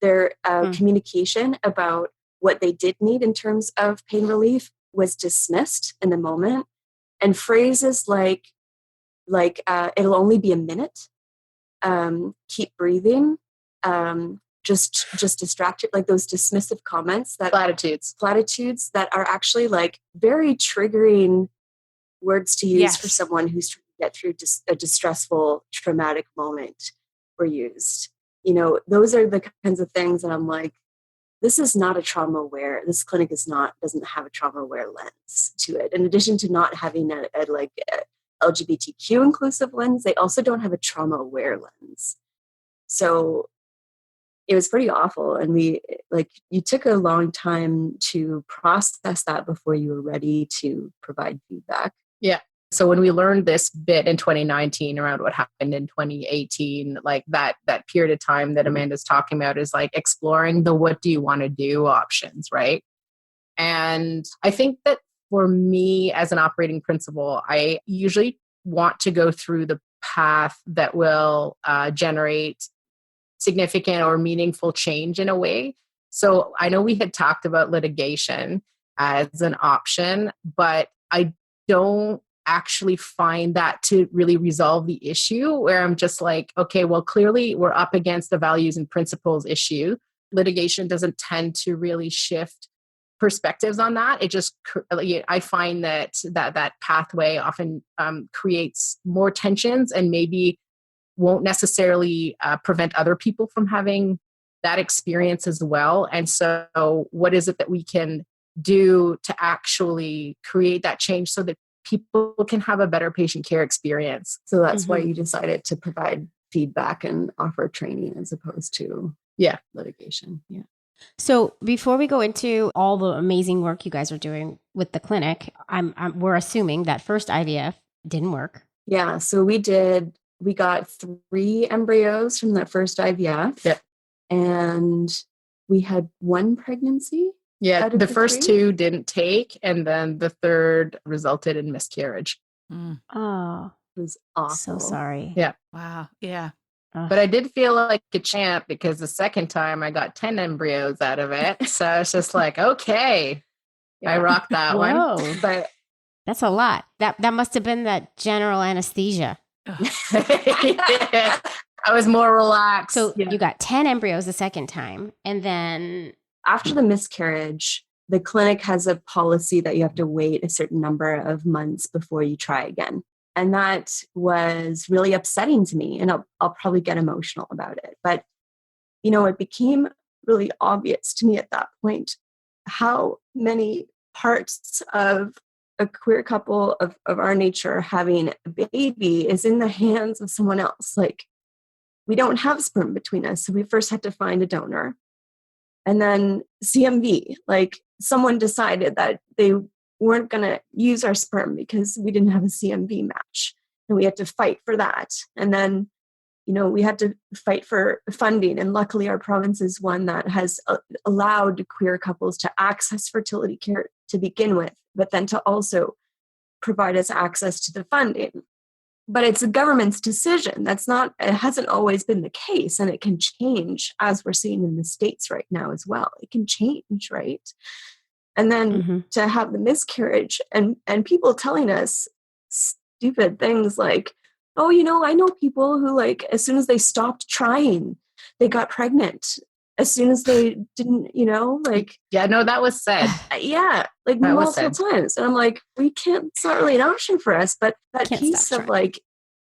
Their communication about what they did need in terms of pain relief was dismissed in the moment. And phrases like, like it'll only be a minute. Keep breathing. Just distract you, like those dismissive comments, that platitudes that are actually like very triggering words to use Yes. for someone who's trying to get through just a distressful, traumatic moment were used. You know, those are the kinds of things that I'm like, this is not a trauma aware. This clinic doesn't have a trauma aware lens to it. In addition to not having a LGBTQ inclusive lens, they also don't have a trauma aware lens. So it was pretty awful. And you took a long time to process that before you were ready to provide feedback. Yeah. So when we learned this bit in 2019 around what happened in 2018, like that period of time that Amanda's talking about is like exploring the what do you want to do options, right? And I think that for me as an operating principal, I usually want to go through the path that will generate significant or meaningful change in a way. So I know we had talked about litigation as an option, but I don't actually find that to really resolve the issue, where I'm just like, okay, well, clearly we're up against the values and principles issue. Litigation doesn't tend to really shift perspectives on that. It just, I find that pathway often creates more tensions and maybe won't necessarily prevent other people from having that experience as well. And so what is it that we can do to actually create that change so that people can have a better patient care experience? So that's why you decided to provide feedback and offer training as opposed to litigation. Yeah. So before we go into all the amazing work you guys are doing with the clinic, we're assuming that first IVF didn't work. Yeah. So we got 3 embryos from that first IVF. Yep. And we had 1 pregnancy. Yeah, the first 3? 2 didn't take, and then the third resulted in miscarriage. Oh, It was awful. so sorry. Yeah. Wow. Yeah. But I did feel like a champ because the second time I got 10 embryos out of it. So it's just like, okay, I rocked that one. Whoa. But That's a lot. That must have been that general anesthesia. I was more relaxed. So you got 10 embryos the second time, and then after the miscarriage, the clinic has a policy that you have to wait a certain number of months before you try again. And that was really upsetting to me. And I'll probably get emotional about it. But, you know, it became really obvious to me at that point how many parts of a queer couple of our nature having a baby is in the hands of someone else. Like, we don't have sperm between us. So we first had to find a donor. And then CMV, like someone decided that they weren't going to use our sperm because we didn't have a CMV match. And we had to fight for that. And then, you know, we had to fight for funding. And luckily our province is one that has allowed queer couples to access fertility care to begin with, but then to also provide us access to the funding. But it's the government's decision. It hasn't always been the case, and it can change, as we're seeing in the States right now as well. It can change, right? And then to have the miscarriage and people telling us stupid things like, oh, you know, I know people who, like, as soon as they stopped trying, they got pregnant. As soon as they didn't, you know, like... Yeah, no, that was said. Yeah, like that multiple times. And I'm like, it's not really an option for us. But that piece of like,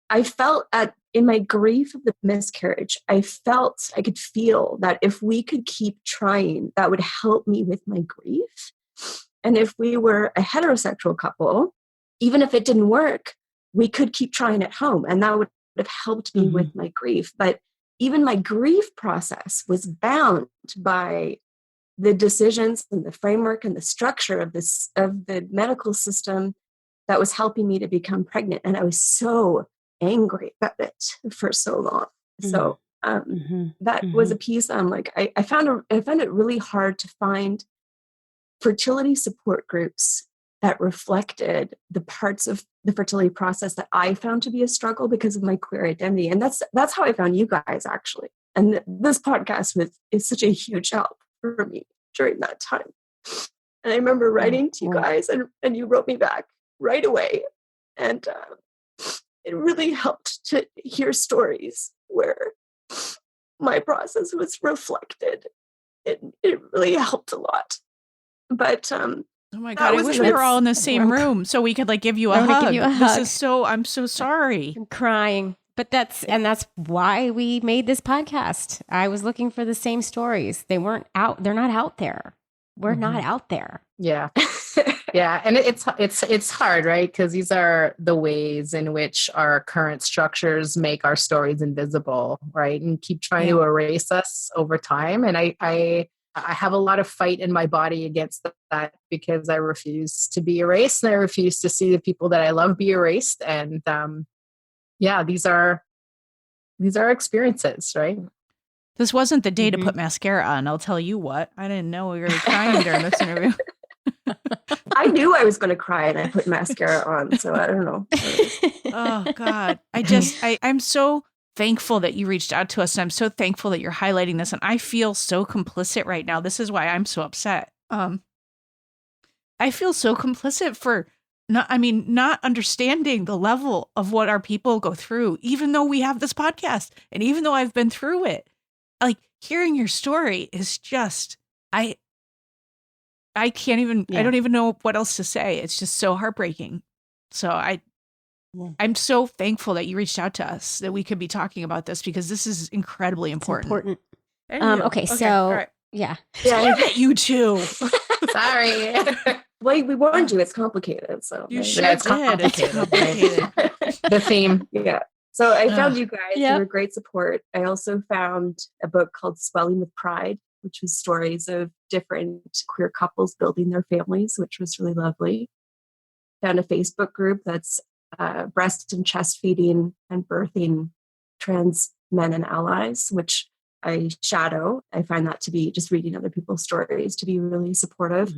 I felt in my grief of the miscarriage, I could feel that if we could keep trying, that would help me with my grief. And if we were a heterosexual couple, even if it didn't work, we could keep trying at home. And that would have helped me with my grief. But even my grief process was bound by the decisions and the framework and the structure of the medical system that was helping me to become pregnant. And I was so angry about it for so long. So that was a piece I'm like, I found it really hard to find fertility support groups that reflected the parts of the fertility process that I found to be a struggle because of my queer identity. And that's how I found you guys, actually. And this podcast is such a huge help for me during that time. And I remember writing to you guys, and you wrote me back right away. And it really helped to hear stories where my process was reflected. It really helped a lot. But Oh my that God, I was wish an we were all in the ex- same room so we could like give you a I wanna hug. give you a This hug. is I'm so sorry. I'm crying. But that's why we made this podcast. I was looking for the same stories. They're not out there. We're not out there. Yeah. Yeah. And it's hard, right? Because these are the ways in which our current structures make our stories invisible, right? And keep trying to erase us over time. And I have a lot of fight in my body against that because I refuse to be erased and I refuse to see the people that I love be erased. And yeah, these are experiences, right? This wasn't the day to put mascara on. I'll tell you what. I didn't know we were crying during this interview. I knew I was going to cry and I put mascara on, so I don't know. Oh God. I'm so thankful that you reached out to us. And I'm so thankful that you're highlighting this. And I feel so complicit right now. This is why I'm so upset. I feel so complicit for not understanding the level of what our people go through, even though we have this podcast and even though I've been through it. Like hearing your story is just, I can't even, I don't even know what else to say. It's just so heartbreaking. So I'm so thankful that you reached out to us, that we could be talking about this because this is incredibly important. Okay, so all right. yeah. Yeah, You too. Sorry. well, we warned you. It's complicated. So You right? sure Yeah, it's did. It's complicated. complicated. The theme. Yeah. So I found you guys. Yep. You were great support. I also found a book called Swelling with Pride, which was stories of different queer couples building their families, which was really lovely. Found a Facebook group that's breast and chest feeding and birthing trans men and allies, which I shadow. I find that to be just reading other people's stories to be really supportive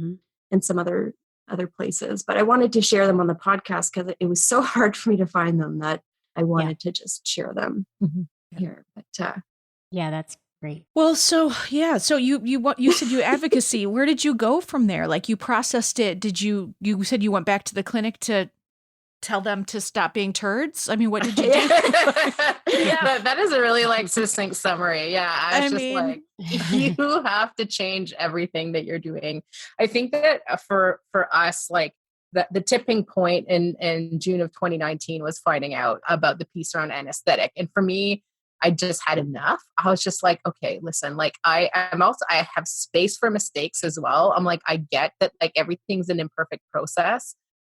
in some other places. But I wanted to share them on the podcast because it was so hard for me to find them that I wanted to just share them here. But Yeah, that's great. Well, so yeah, so you said you advocacy. Where did you go from there? Like you processed it. Did you said you went back to the clinic to tell them to stop being turds? I mean, what did you do? Yeah, that is a really like succinct summary. Yeah, I was just like, you have to change everything that you're doing. I think that for us, like the tipping point in June of 2019 was finding out about the piece around anesthetic. And for me, I just had enough. I was just like, okay, listen, like I have space for mistakes as well. I'm like, I get that like everything's an imperfect process,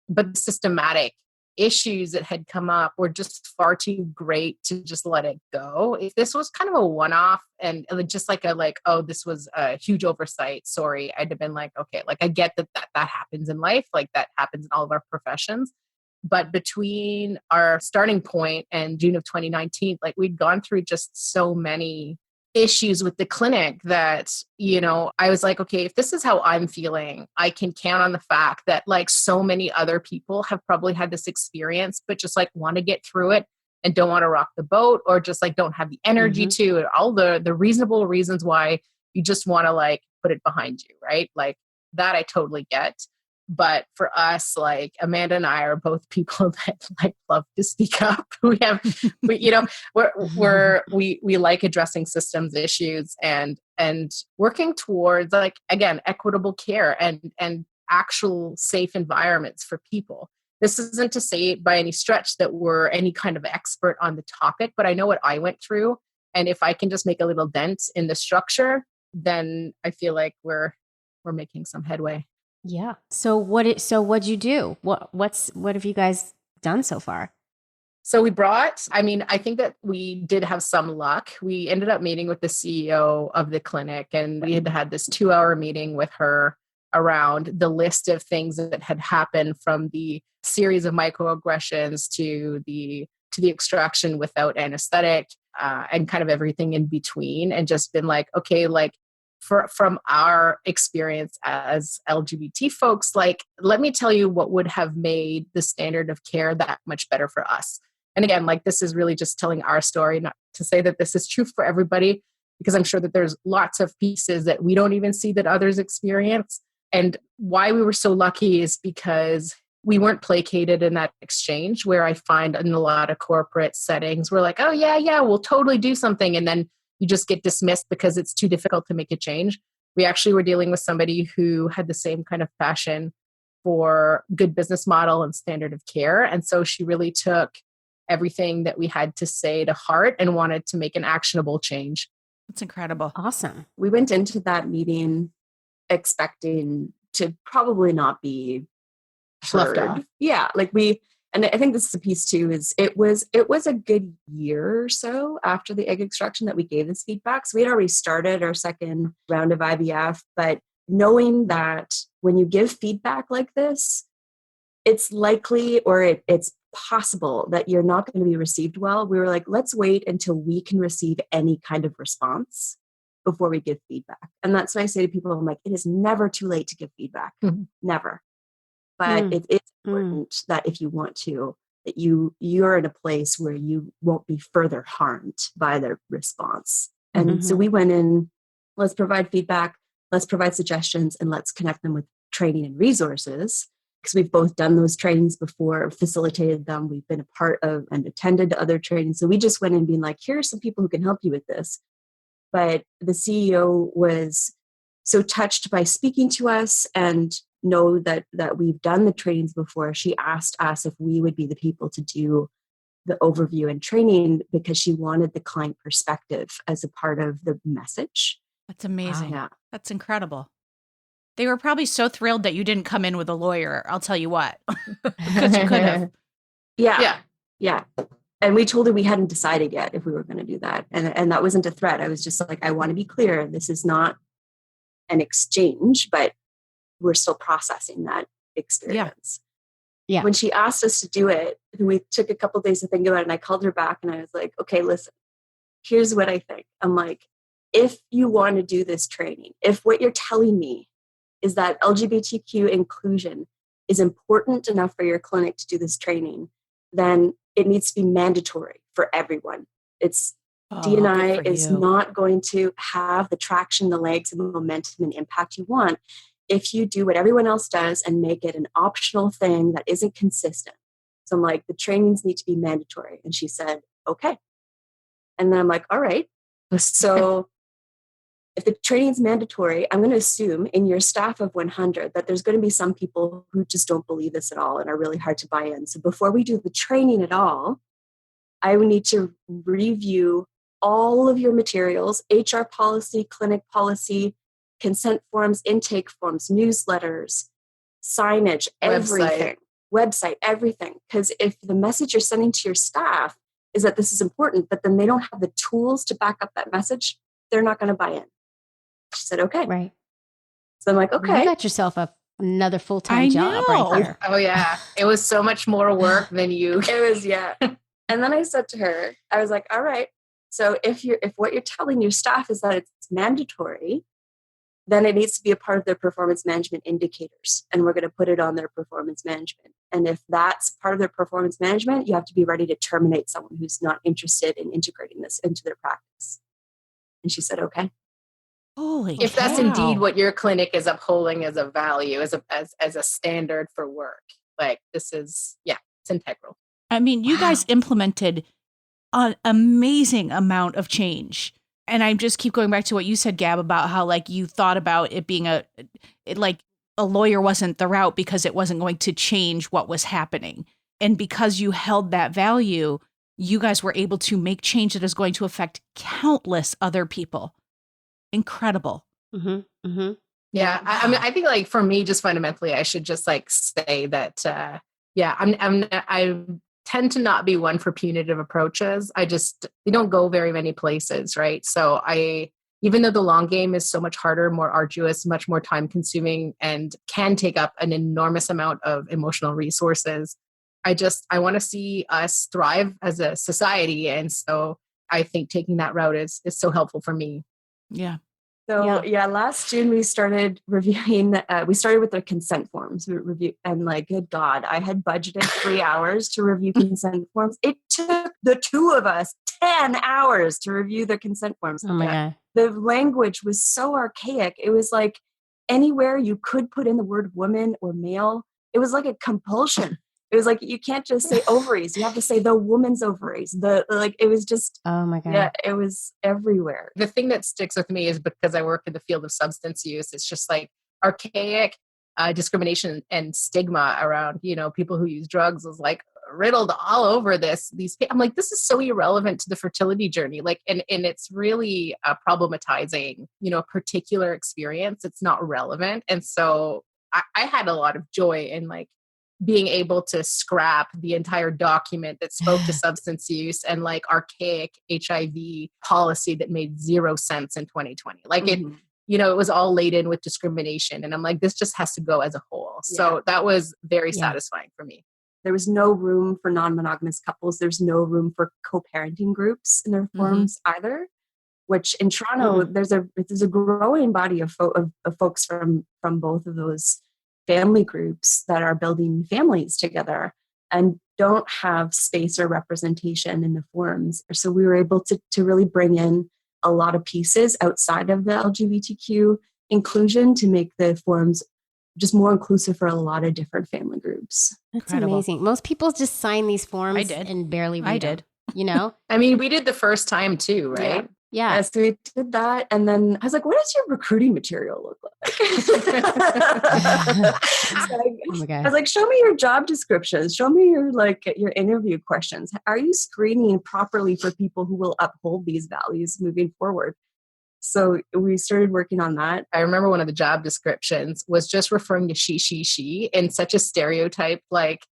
but the systematic issues that had come up were just far too great to just let it go. If this was kind of a one-off and just like oh, this was a huge oversight, sorry, I'd have been like, okay, like I get that happens in life, like that happens in all of our professions. But between our starting point and June of 2019, like we'd gone through just so many issues with the clinic that, you know, I was like, okay, if this is how I'm feeling, I can count on the fact that like so many other people have probably had this experience, but just like want to get through it and don't want to rock the boat or just like don't have the energy to, and all the reasonable reasons why you just want to like put it behind you, right? Like that I totally get. But for us, like Amanda and I are both people that like love to speak up. We like addressing systems issues and working towards like, again, equitable care and actual safe environments for people. This isn't to say by any stretch that we're any kind of expert on the topic, but I know what I went through. And if I can just make a little dent in the structure, then I feel like we're making some headway. Yeah. So what'd you do? What have you guys done so far? So I think that we did have some luck. We ended up meeting with the CEO of the clinic and we had this 2-hour meeting with her around the list of things that had happened from the series of microaggressions to the extraction without anesthetic and kind of everything in between, and just been like, okay, like from our experience as LGBT folks, like, let me tell you what would have made the standard of care that much better for us. And again, like this is really just telling our story, not to say that this is true for everybody, because I'm sure that there's lots of pieces that we don't even see that others experience. And why we were so lucky is because we weren't placated in that exchange, where I find in a lot of corporate settings, we're like, oh, yeah, we'll totally do something. And then you just get dismissed because it's too difficult to make a change. We actually were dealing with somebody who had the same kind of passion for good business model and standard of care. And so she really took everything that we had to say to heart and wanted to make an actionable change. That's incredible. Awesome. We went into that meeting expecting to probably not be Left heard. off. Yeah, and I think this is a piece too, is it was a good year or so after the egg extraction that we gave this feedback. So we had already started our second round of IVF, but knowing that when you give feedback like this, it's likely, or it's possible that you're not going to be received well. We were like, let's wait until we can receive any kind of response before we give feedback. And that's what I say to people. I'm like, it is never too late to give feedback. Mhm. Never. But it's important that if you want to, that you're in a place where you won't be further harmed by the response. And so we went in, let's provide feedback, let's provide suggestions, and let's connect them with training and resources. Because we've both done those trainings before, facilitated them. We've been a part of and attended other trainings. So we just went in being like, here are some people who can help you with this. But the CEO was so touched by speaking to us and know that we've done the trainings before. She asked us if we would be the people to do the overview and training because she wanted the client perspective as a part of the message. That's amazing. Yeah. That's incredible. They were probably so thrilled that you didn't come in with a lawyer. I'll tell you what, because you could have. Yeah. And we told her we hadn't decided yet if we were going to do that. And that wasn't a threat. I was just like, I want to be clear. This is not an exchange, but we're still processing that experience. Yeah. When she asked us to do it, we took a couple of days to think about it, and I called her back and I was like, okay, listen, here's what I think. I'm like, if you want to do this training, if what you're telling me is that LGBTQ inclusion is important enough for your clinic to do this training, then it needs to be mandatory for everyone. D&I is not going to have the traction, the legs, and the momentum and impact you want if you do what everyone else does and make it an optional thing that isn't consistent. So I'm like, the trainings need to be mandatory. And she said, okay. And then I'm like, all right. So if the training is mandatory, I'm going to assume in your staff of 100 that there's going to be some people who just don't believe this at all and are really hard to buy in. So before we do the training at all, I would need to review all of your materials, HR policy, clinic policy, consent forms, intake forms, newsletters, signage, everything, website, everything. Because if the message you're sending to your staff is that this is important, but then they don't have the tools to back up that message, they're not going to buy in. She said, okay. Right. So I'm like, okay. You got yourself another full-time job right there. Oh, yeah. It was so much more work than you. It was, yeah. And then I said to her, I was like, all right. So if what you're telling your staff is that it's mandatory, then it needs to be a part of their performance management indicators. And we're going to put it on their performance management. And if that's part of their performance management, you have to be ready to terminate someone who's not interested in integrating this into their practice. And she said, okay. Holy If that's cow. indeed what your clinic is upholding as a value, as a standard for work, like this is, it's integral. I mean, you guys implemented an amazing amount of change. And I just keep going back to what you said, Gab, about how like you thought about it being like a lawyer wasn't the route because it wasn't going to change what was happening. And because you held that value, you guys were able to make change that is going to affect countless other people. Incredible. Mm-hmm. Mm-hmm. Yeah. I mean, I think like for me, just fundamentally, I should just like say that, I tend to not be one for punitive approaches. They don't go very many places, right? So even though the long game is so much harder, more arduous, much more time consuming, and can take up an enormous amount of emotional resources, I want to see us thrive as a society. And so I think taking that route is so helpful for me. Yeah. So last June we started reviewing. We started with the consent forms review, and like, good God, I had budgeted 3 hours to review consent forms. It took the two of us 10 hours to review the consent forms. Oh my God. The language was so archaic. It was like anywhere you could put in the word woman or male, it was like a compulsion. It was like, you can't just say ovaries. You have to say the woman's ovaries. It was just, Oh my God. yeah, it was everywhere. The thing that sticks with me is because I work in the field of substance use. It's just like archaic discrimination and stigma around, people who use drugs was like riddled all over I'm like, this is so irrelevant to the fertility journey. Like, and it's really problematizing, a particular experience. It's not relevant. And so I had a lot of joy in like being able to scrap the entire document that spoke to substance use and like archaic HIV policy that made zero sense in 2020. Like it was all laden with discrimination. And I'm like, this just has to go as a whole. So that was very satisfying for me. There was no room for non-monogamous couples. There's no room for co-parenting groups in their forums either, which in Toronto, there's a growing body of folks from both of those family groups that are building families together and don't have space or representation in the forums. So we were able to really bring in a lot of pieces outside of the LGBTQ inclusion to make the forums just more inclusive for a lot of different family groups. That's Incredible. amazing. Most people just sign these forms I did. and barely read I them, did. you know? I mean, we did the first time too, right? Yeah. So we did that. And then I was like, what does your recruiting material look like? Oh my I God. was like, show me your job descriptions. Show me your interview questions. Are you screening properly for people who will uphold these values moving forward? So we started working on that. I remember one of the job descriptions was just referring to she in such a stereotype, like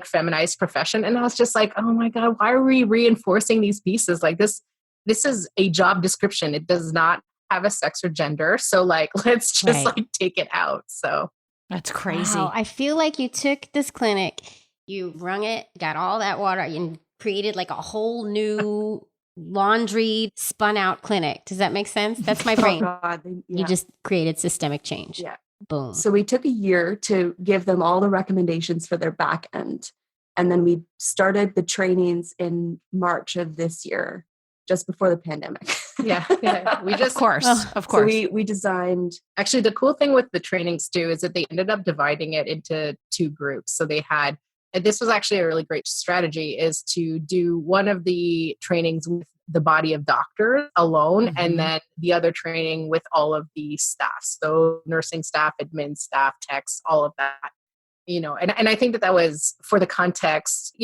feminized profession. And I was just like, oh my God, why are we reinforcing these pieces? Like this is a job description. It does not have a sex or gender. So like, let's just like take it out. So That's crazy. Wow. I feel like you took this clinic, you wrung it, got all that water, and created like a whole new laundry spun out clinic. Does that make sense? That's my brain. Oh God, You just created systemic change. Yeah. Boom. So we took a year to give them all the recommendations for their back end. And then we started the trainings in March of this year, just before the pandemic. yeah. We just, Of course. So we designed. actually, the cool thing with the trainings too is that they ended up dividing it into two groups. So they had, and this was actually a really great strategy, is to do one of the trainings with the body of doctors alone, and then the other training with all of the staff. So nursing staff, admin staff, techs, all of that. And I think that was, for the context,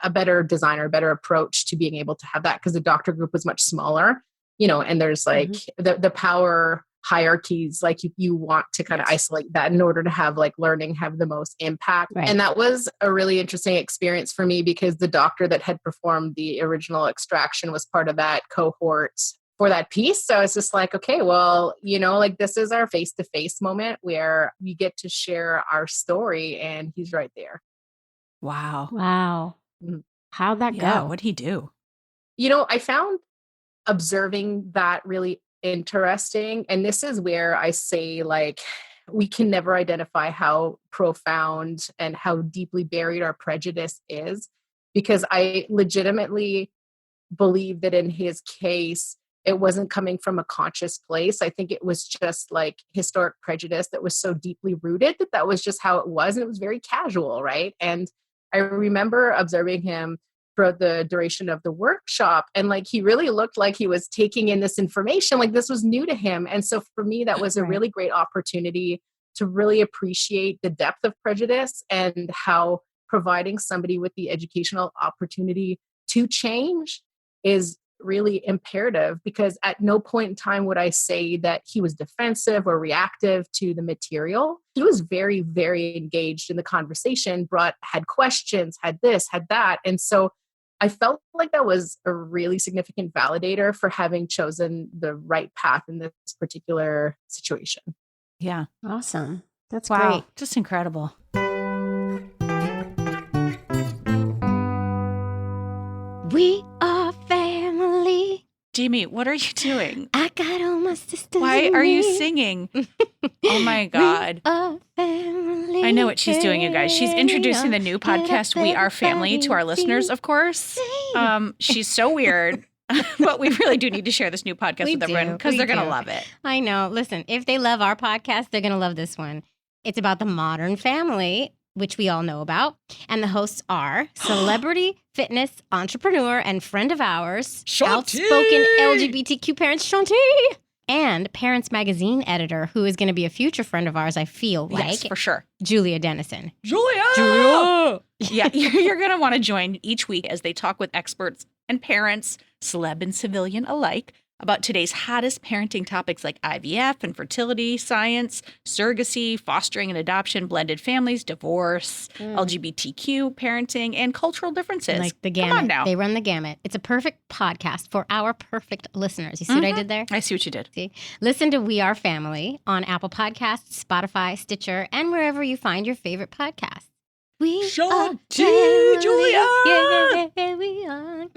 a better design or a better approach to being able to have that, because the doctor group was much smaller, and there's like the power hierarchies, like you want to kind of isolate that in order to have like learning have the most impact. Right. And that was a really interesting experience for me, because the doctor that had performed the original extraction was part of that cohort for that piece. So it's just like, okay, well, like this is our face-to-face moment where we get to share our story, and he's right there. Wow. Wow. Mhm. How'd that Yeah. go? What'd he do? I found observing that really interesting. And this is where I say, like, we can never identify how profound and how deeply buried our prejudice is, because I legitimately believe that in his case, it wasn't coming from a conscious place. I think it was just like historic prejudice that was so deeply rooted that was just how it was. And it was very casual, right? And I remember observing him throughout the duration of the workshop, and like he really looked like he was taking in this information, like this was new to him. And so for me, that was a really great opportunity to really appreciate the depth of prejudice and how providing somebody with the educational opportunity to change is really imperative, because at no point in time would I say that he was defensive or reactive to the material. He was very, very engaged in the conversation, had questions, had this, had that. And so I felt like that was a really significant validator for having chosen the right path in this particular situation. Yeah. Awesome. That's Wow. great. Just incredible. We are family. Jamie, what are you doing? I got all my sisters. Why in are you me. singing? Oh my God. We are family. I know what she's doing, you guys. She's introducing the new podcast, We Are Family, to our listeners, of course. She's so weird, but we really do need to share this new podcast We with everyone do. because We they're going to do. love it. I know. Listen, if they love our podcast, they're going to love this one. It's about the modern family. which we all know about. And the hosts are celebrity fitness entrepreneur and friend of ours, outspoken LGBTQ parent Shanti, and Parents Magazine editor, who is going to be a future friend of ours, I feel like. Yes, for sure. Julia Dennison. Julia! Yeah, you're going to want to join each week as they talk with experts and parents, celeb and civilian alike, about today's hottest parenting topics like IVF and fertility, science, surrogacy, fostering and adoption, blended families, divorce, LGBTQ, parenting, and cultural differences. Like the gamut. Come on now. They run the gamut. It's a perfect podcast for our perfect listeners. You see what I did there? I see what you did. See? Listen to We Are Family on Apple Podcasts, Spotify, Stitcher, and wherever you find your favorite podcasts. We are family. Julia! Yeah, we are.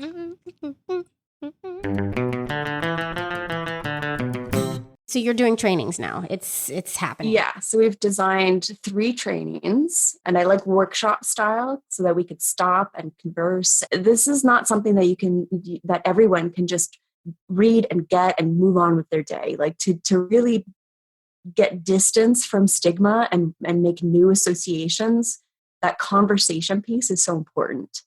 So you're doing trainings now. It's happening. Yeah. So we've designed 3 trainings, and I like workshop style so that we could stop and converse. This is not something that everyone can just read and get and move on with their day. Like to really get distance from stigma and make new associations, that conversation piece is so important.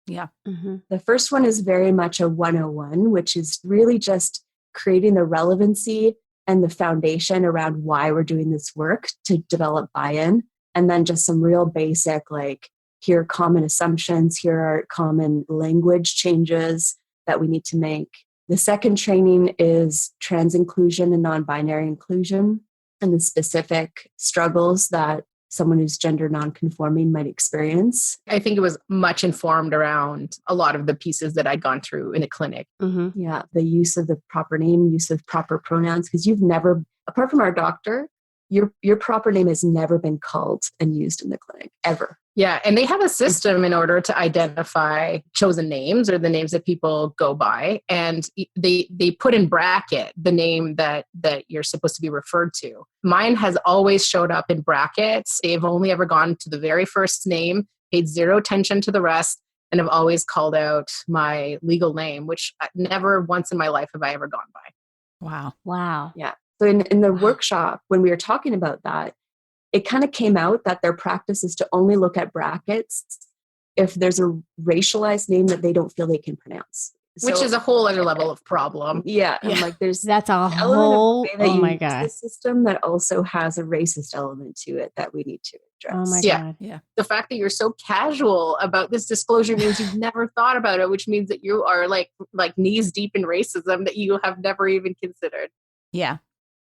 Yeah. Mm-hmm. The first one is very much a 101, which is really just creating the relevancy and the foundation around why we're doing this work to develop buy-in. And then just some real basic, like, here are common assumptions, here are common language changes that we need to make. The second training is trans inclusion and non-binary inclusion, and the specific struggles that someone who's gender non-conforming might experience. I think it was much informed around a lot of the pieces that I'd gone through in a clinic. Mm-hmm. Yeah, the use of the proper name, use of proper pronouns, because you've never, apart from our doctor, your proper name has never been called and used in the clinic, ever. Yeah, and they have a system in order to identify chosen names or the names that people go by, and they put in bracket the name that you're supposed to be referred to. Mine has always showed up in brackets. They've only ever gone to the very first name, paid zero attention to the rest, and have always called out my legal name, which never once in my life have I ever gone by. Wow. Wow. Yeah. So in the workshop, when we were talking about that, it kind of came out that their practice is to only look at brackets if there's a racialized name that they don't feel they can pronounce. Which is a whole other level of problem. Yeah. And like there's That's a an element of whole. way that Oh you my use god. the system that also has a racist element to it that we need to address. Oh my Yeah. god. The fact that you're so casual about this disclosure means you've never thought about it, which means that you are like knees deep in racism that you have never even considered. Yeah.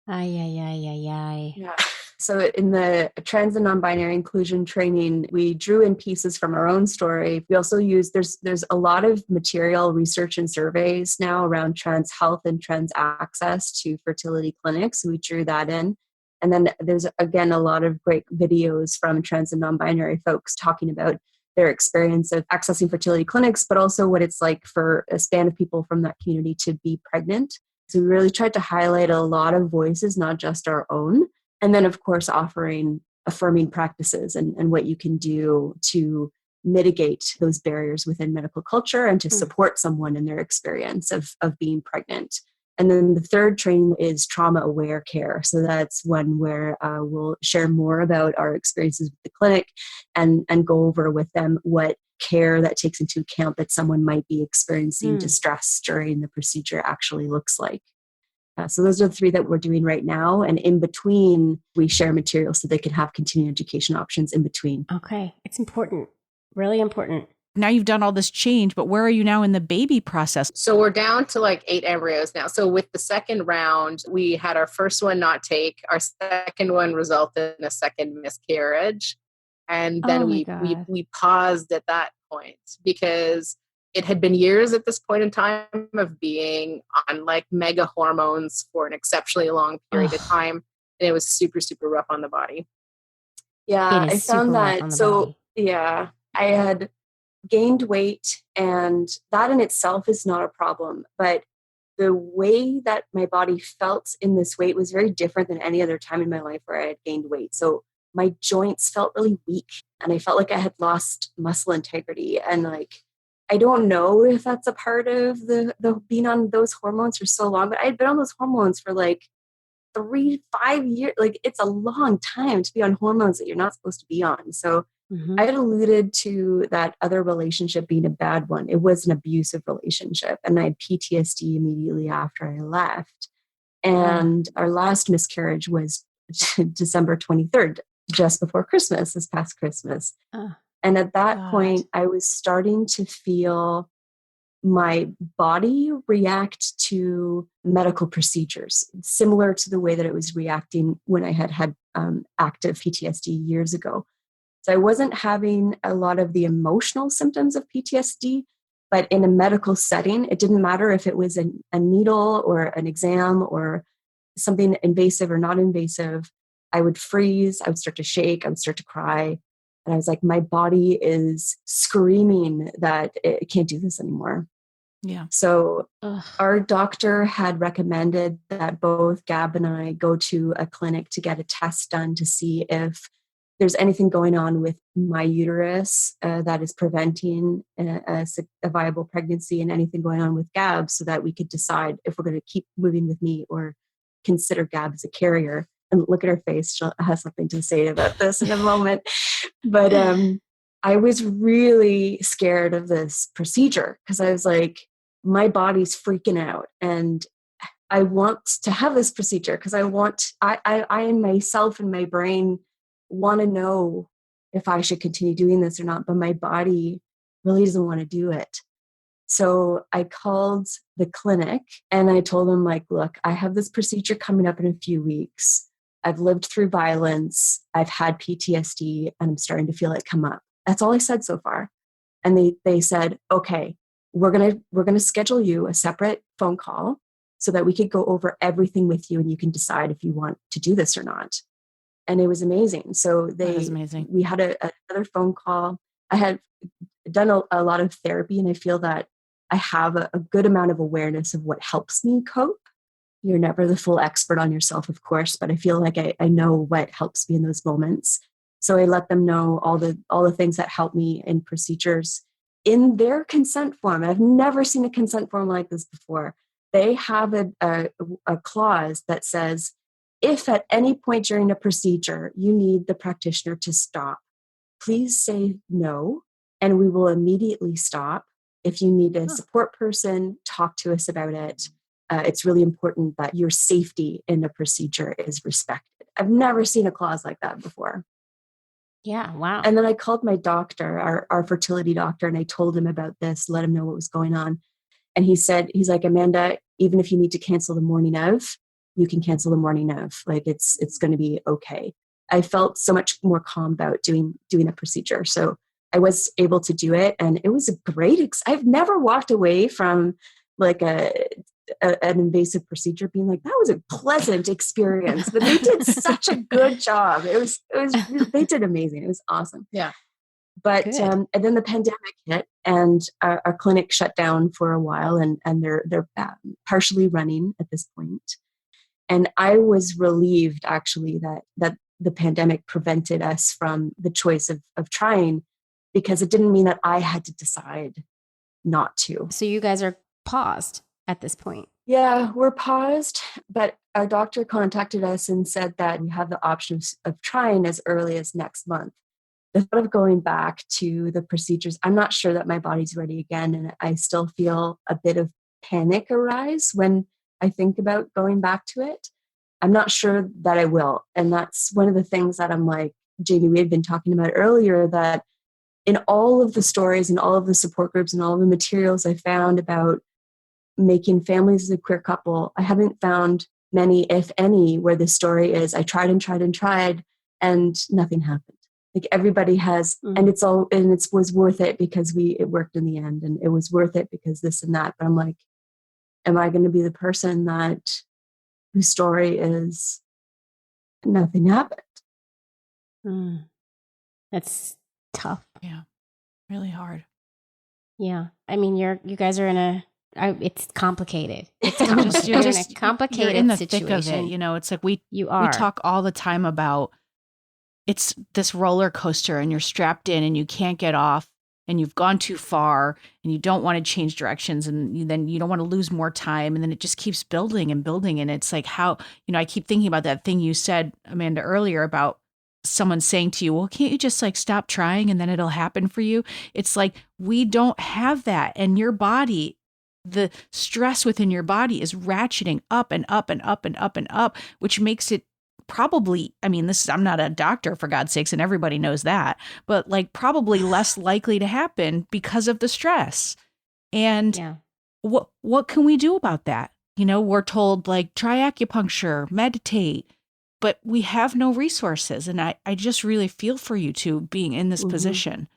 Ay, ay, ay, ay, ay. Yeah. So in the trans and non-binary inclusion training, we drew in pieces from our own story. We also use, there's a lot of material, research and surveys now around trans health and trans access to fertility clinics. We drew that in. And then there's, again, a lot of great videos from trans and non-binary folks talking about their experience of accessing fertility clinics, but also what it's like for a span of people from that community to be pregnant. So we really tried to highlight a lot of voices, not just our own. And then, of course, offering affirming practices and what you can do to mitigate those barriers within medical culture and to support someone in their experience of being pregnant. And then the third training is trauma-aware care. So that's one where we'll share more about our experiences with the clinic and go over with them what care that takes into account that someone might be experiencing distress during the procedure actually looks like. So those are the 3 that we're doing right now. And in between, we share material so they can have continuing education options in between. Okay. It's important. Really important. Now you've done all this change, but where are you now in the baby process? So we're down to like 8 embryos now. So with the second round, we had our first one not take. Our second one resulted in a second miscarriage. And then Oh my God. we paused at that point because it had been years at this point in time of being on like mega hormones for an exceptionally long period of time. And it was super, super rough on the body. Yeah, It I is super found rough that. on the So, body. yeah, I had gained weight, and that in itself is not a problem. But the way that my body felt in this weight was very different than any other time in my life where I had gained weight. So my joints felt really weak, and I felt like I had lost muscle integrity. And like, I don't know if that's a part of the being on those hormones for so long, but I had been on those hormones for like 3-5 years. Like, it's a long time to be on hormones that you're not supposed to be on. So Mhm. I had alluded to that other relationship being a bad one. It was an abusive relationship, and I had PTSD immediately after I left. And our last miscarriage was December 23rd, just before Christmas, this past Christmas. Oh, And at that God. point, I was starting to feel my body react to medical procedures, similar to the way that it was reacting when I had active PTSD years ago. So I wasn't having a lot of the emotional symptoms of PTSD, but in a medical setting, it didn't matter if it was a needle or an exam or something invasive or not invasive. I would freeze, I would start to shake, I would start to cry. And I was like, my body is screaming that it can't do this anymore. Yeah. So Ugh. our doctor had recommended that both Gab and I go to a clinic to get a test done to see if there's anything going on with my uterus that is preventing a viable pregnancy, and anything going on with Gab, so that we could decide if we're going to keep moving with me or consider Gab as a carrier. And look at her face. She'll have something to say about this in a moment. But I was really scared of this procedure because I was like, my body's freaking out. And I want to have this procedure because I myself and my brain want to know if I should continue doing this or not, but my body really doesn't want to do it. So I called the clinic and I told them, like, look, I have this procedure coming up in a few weeks. I've lived through violence. I've had PTSD and I'm starting to feel it come up. That's all I said so far. And they said, okay, we're going to schedule you a separate phone call so that we could go over everything with you and you can decide if you want to do this or not. And it was amazing. So That is amazing. we had another phone call. I had done a lot of therapy, and I feel that I have a good amount of awareness of what helps me cope. You're never the full expert on yourself, of course, but I feel like I know what helps me in those moments. So I let them know all the things that help me in procedures in their consent form. I've never seen a consent form like this before. They have a clause that says, if at any point during a procedure you need the practitioner to stop, please say no, and we will immediately stop. If you need a support person, talk to us about it. It's really important that your safety in a procedure is respected. I've never seen a clause like that before. Yeah. Wow. And then I called my doctor, our fertility doctor, and I told him about this, let him know what was going on. And he's like, Amanda, even if you need to cancel the morning of, you can cancel the morning of. Like, it's going to be okay. I felt so much more calm about doing a procedure. So I was able to do it, and it was a great. I've never walked away from like an invasive procedure being like, that was a pleasant experience. But they did such a good job. It was they did amazing. It was awesome. Yeah. But Good. and then the pandemic hit, and our clinic shut down for a while, and they're partially running at this point. And I was relieved, actually, that the pandemic prevented us from the choice of trying, because it didn't mean that I had to decide not to. So you guys are paused at this point. Yeah, we're paused, but our doctor contacted us and said that we have the option of trying as early as next month. The thought of going back to the procedures, I'm not sure that my body's ready again, and I still feel a bit of panic arise when I think about going back to it. I'm not sure that I will. And that's one of the things that I'm like, Jamie, we had been talking about earlier, that in all of the stories and all of the support groups and all of the materials I found about making families as a queer couple, I haven't found many, if any, where the story is, I tried and tried and tried and nothing happened. Like, everybody has, and it was worth it because it worked in the end, and it was worth it because this and that. But I'm like, am I going to be the person whose story is nothing happened? That's tough. Yeah. Really hard. Yeah. I mean, you guys are in it's complicated. It's You're complicated. You're in a you're complicated in the situation. thick of it. You know, it's like we are. talk all the time about it's this roller coaster, and you're strapped in and you can't get off, and you've gone too far, and you don't want to change directions, and then you don't want to lose more time, and then it just keeps building and building. And it's like, how, I keep thinking about that thing you said, Amanda, earlier about someone saying to you, well, can't you just like stop trying and then it'll happen for you? It's like, we don't have that. And your body, the stress within your body is ratcheting up and up and up and up and up, which makes it probably, I mean, I'm not a doctor for God's sakes, and everybody knows that, but like probably less likely to happen because of the stress. And Yeah. what can we do about that? You know, we're told like try acupuncture, meditate, but we have no resources. And I just really feel for you two being in this position.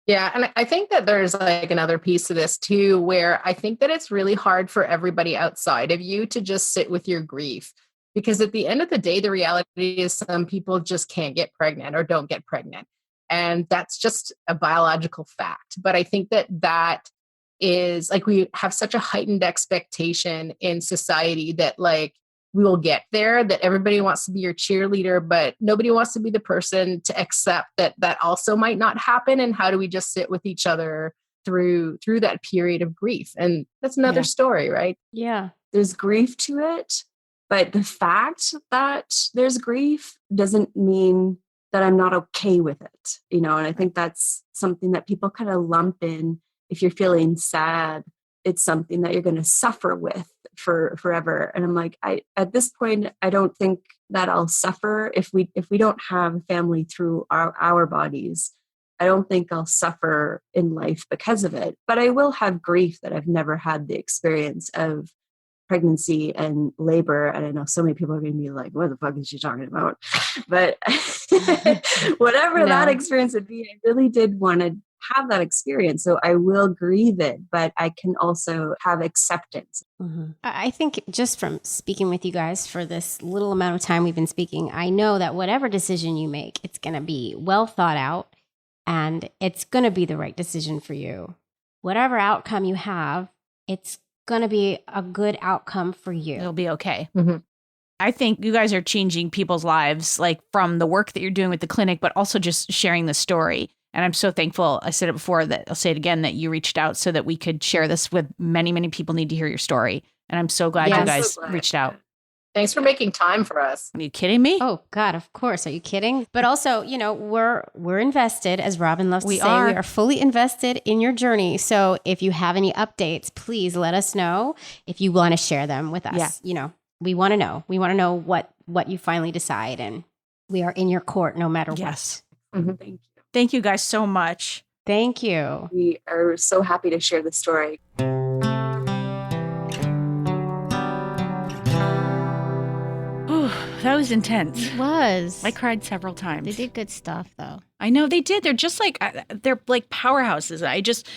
Yeah. And I think that there's like another piece of this too, where I think that it's really hard for everybody outside of you to just sit with your grief. Because at the end of the day, the reality is some people just can't get pregnant or don't get pregnant. And that's just a biological fact. But I think that is like, we have such a heightened expectation in society that like, we will get there, that everybody wants to be your cheerleader, but nobody wants to be the person to accept that that also might not happen. And how do we just sit with each other through that period of grief? And that's another story, right? Yeah. There's grief to it, but the fact that there's grief doesn't mean that I'm not okay with it, you know? And I think that's something that people kind of lump in. If you're feeling sad, it's something that you're going to suffer with for forever. And I'm like, at this point, I don't think that I'll suffer if we don't have family through our bodies. I don't think I'll suffer in life because of it, but I will have grief that I've never had the experience of pregnancy and labor. And I know so many people are going to be like, what the fuck is she talking about? But whatever that experience would be, I really did want to have that experience. So I will grieve it, but I can also have acceptance. I think just from speaking with you guys for this little amount of time we've been speaking, I know that whatever decision you make, it's going to be well thought out and it's going to be the right decision for you. Whatever outcome you have, it's going to be a good outcome for you. It'll be okay. Mm-hmm. I think you guys are changing people's lives, like from the work that you're doing with the clinic, but also just sharing the story. And I'm so thankful, I said it before, that I'll say it again, that you reached out so that we could share this with many, many people need to hear your story. And I'm so glad you guys reached out. Thanks for making time for us. Are you kidding me? Oh God, of course. Are you kidding? But also, you know, we're invested, as Robin loves to say. We are fully invested in your journey. So if you have any updates, please let us know if you want to share them with us. Yeah. You know, we want to know. We want to know what you finally decide. And we are in your court no matter what. Thank you. Thank you guys so much. Thank you. We are so happy to share the story. Ooh, that was intense. It was. I cried several times. They did good stuff, though. I know they did. They're just like, they're like powerhouses. I just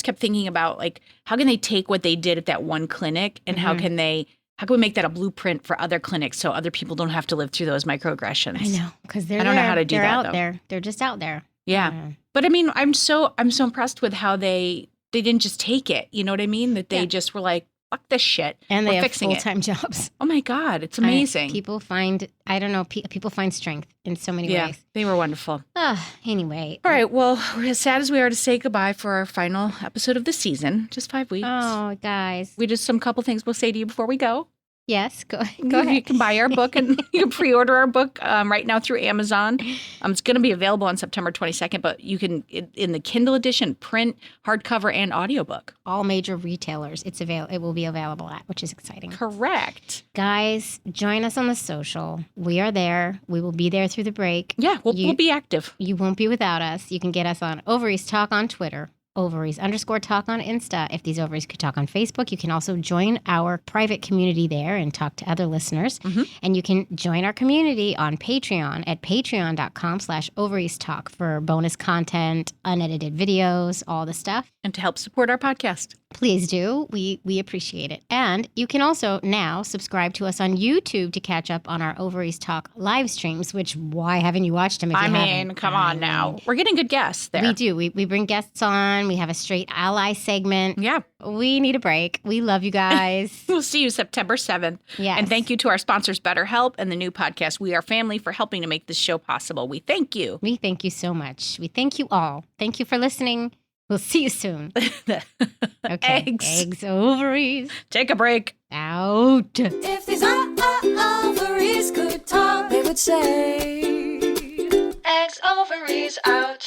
kept thinking about like, how can they take what they did at that one clinic and how can we make that a blueprint for other clinics so other people don't have to live through those microaggressions? I know, because I don't know how to do they're that, out though. there. They're just out there. Yeah. But I mean, I'm so impressed with how they didn't just take it. You know what I mean? That they just were like, fuck this shit. And We're they have fixing it. full-time jobs. Oh my God. It's amazing. People find, people find strength in so many yeah, ways. they were wonderful. Anyway. All right. Well, we're as sad as we are to say goodbye for our final episode of the season. Just 5 weeks. Oh, guys. We just some couple things we'll say to you before we go. Yes, go ahead. You can buy our book and you can pre-order our book right now through Amazon. It's going to be available on September 22nd, but you can, in the Kindle edition, print, hardcover, and audiobook. All major retailers it will be available at, which is exciting. Correct. Guys, join us on the social. We are there. We will be there through the break. Yeah, we'll be active. You won't be without us. You can get us on Ovaries Talk on Twitter. Ovaries_talk on Insta. If these ovaries could talk on Facebook, you can also join our private community there and talk to other listeners. And you can join our community on Patreon at patreon.com/ovariestalk for bonus content, unedited videos, all the stuff. And to help support our podcast. Please do. We appreciate it. And you can also now subscribe to us on YouTube to catch up on our Ovaries Talk live streams, which why haven't you watched them if you haven't? Come on now. We're getting good guests there. We do. We bring guests on. We have a straight ally segment. Yeah. We need a break. We love you guys. We'll see you September 7th. Yes. And thank you to our sponsors, BetterHelp, and the new podcast, We Are Family, for helping to make this show possible. We thank you. We thank you so much. We thank you all. Thank you for listening. We'll see you soon. Okay. Eggs, ovaries. Take a break. Out. If these ovaries could talk, they would say. ovaries out.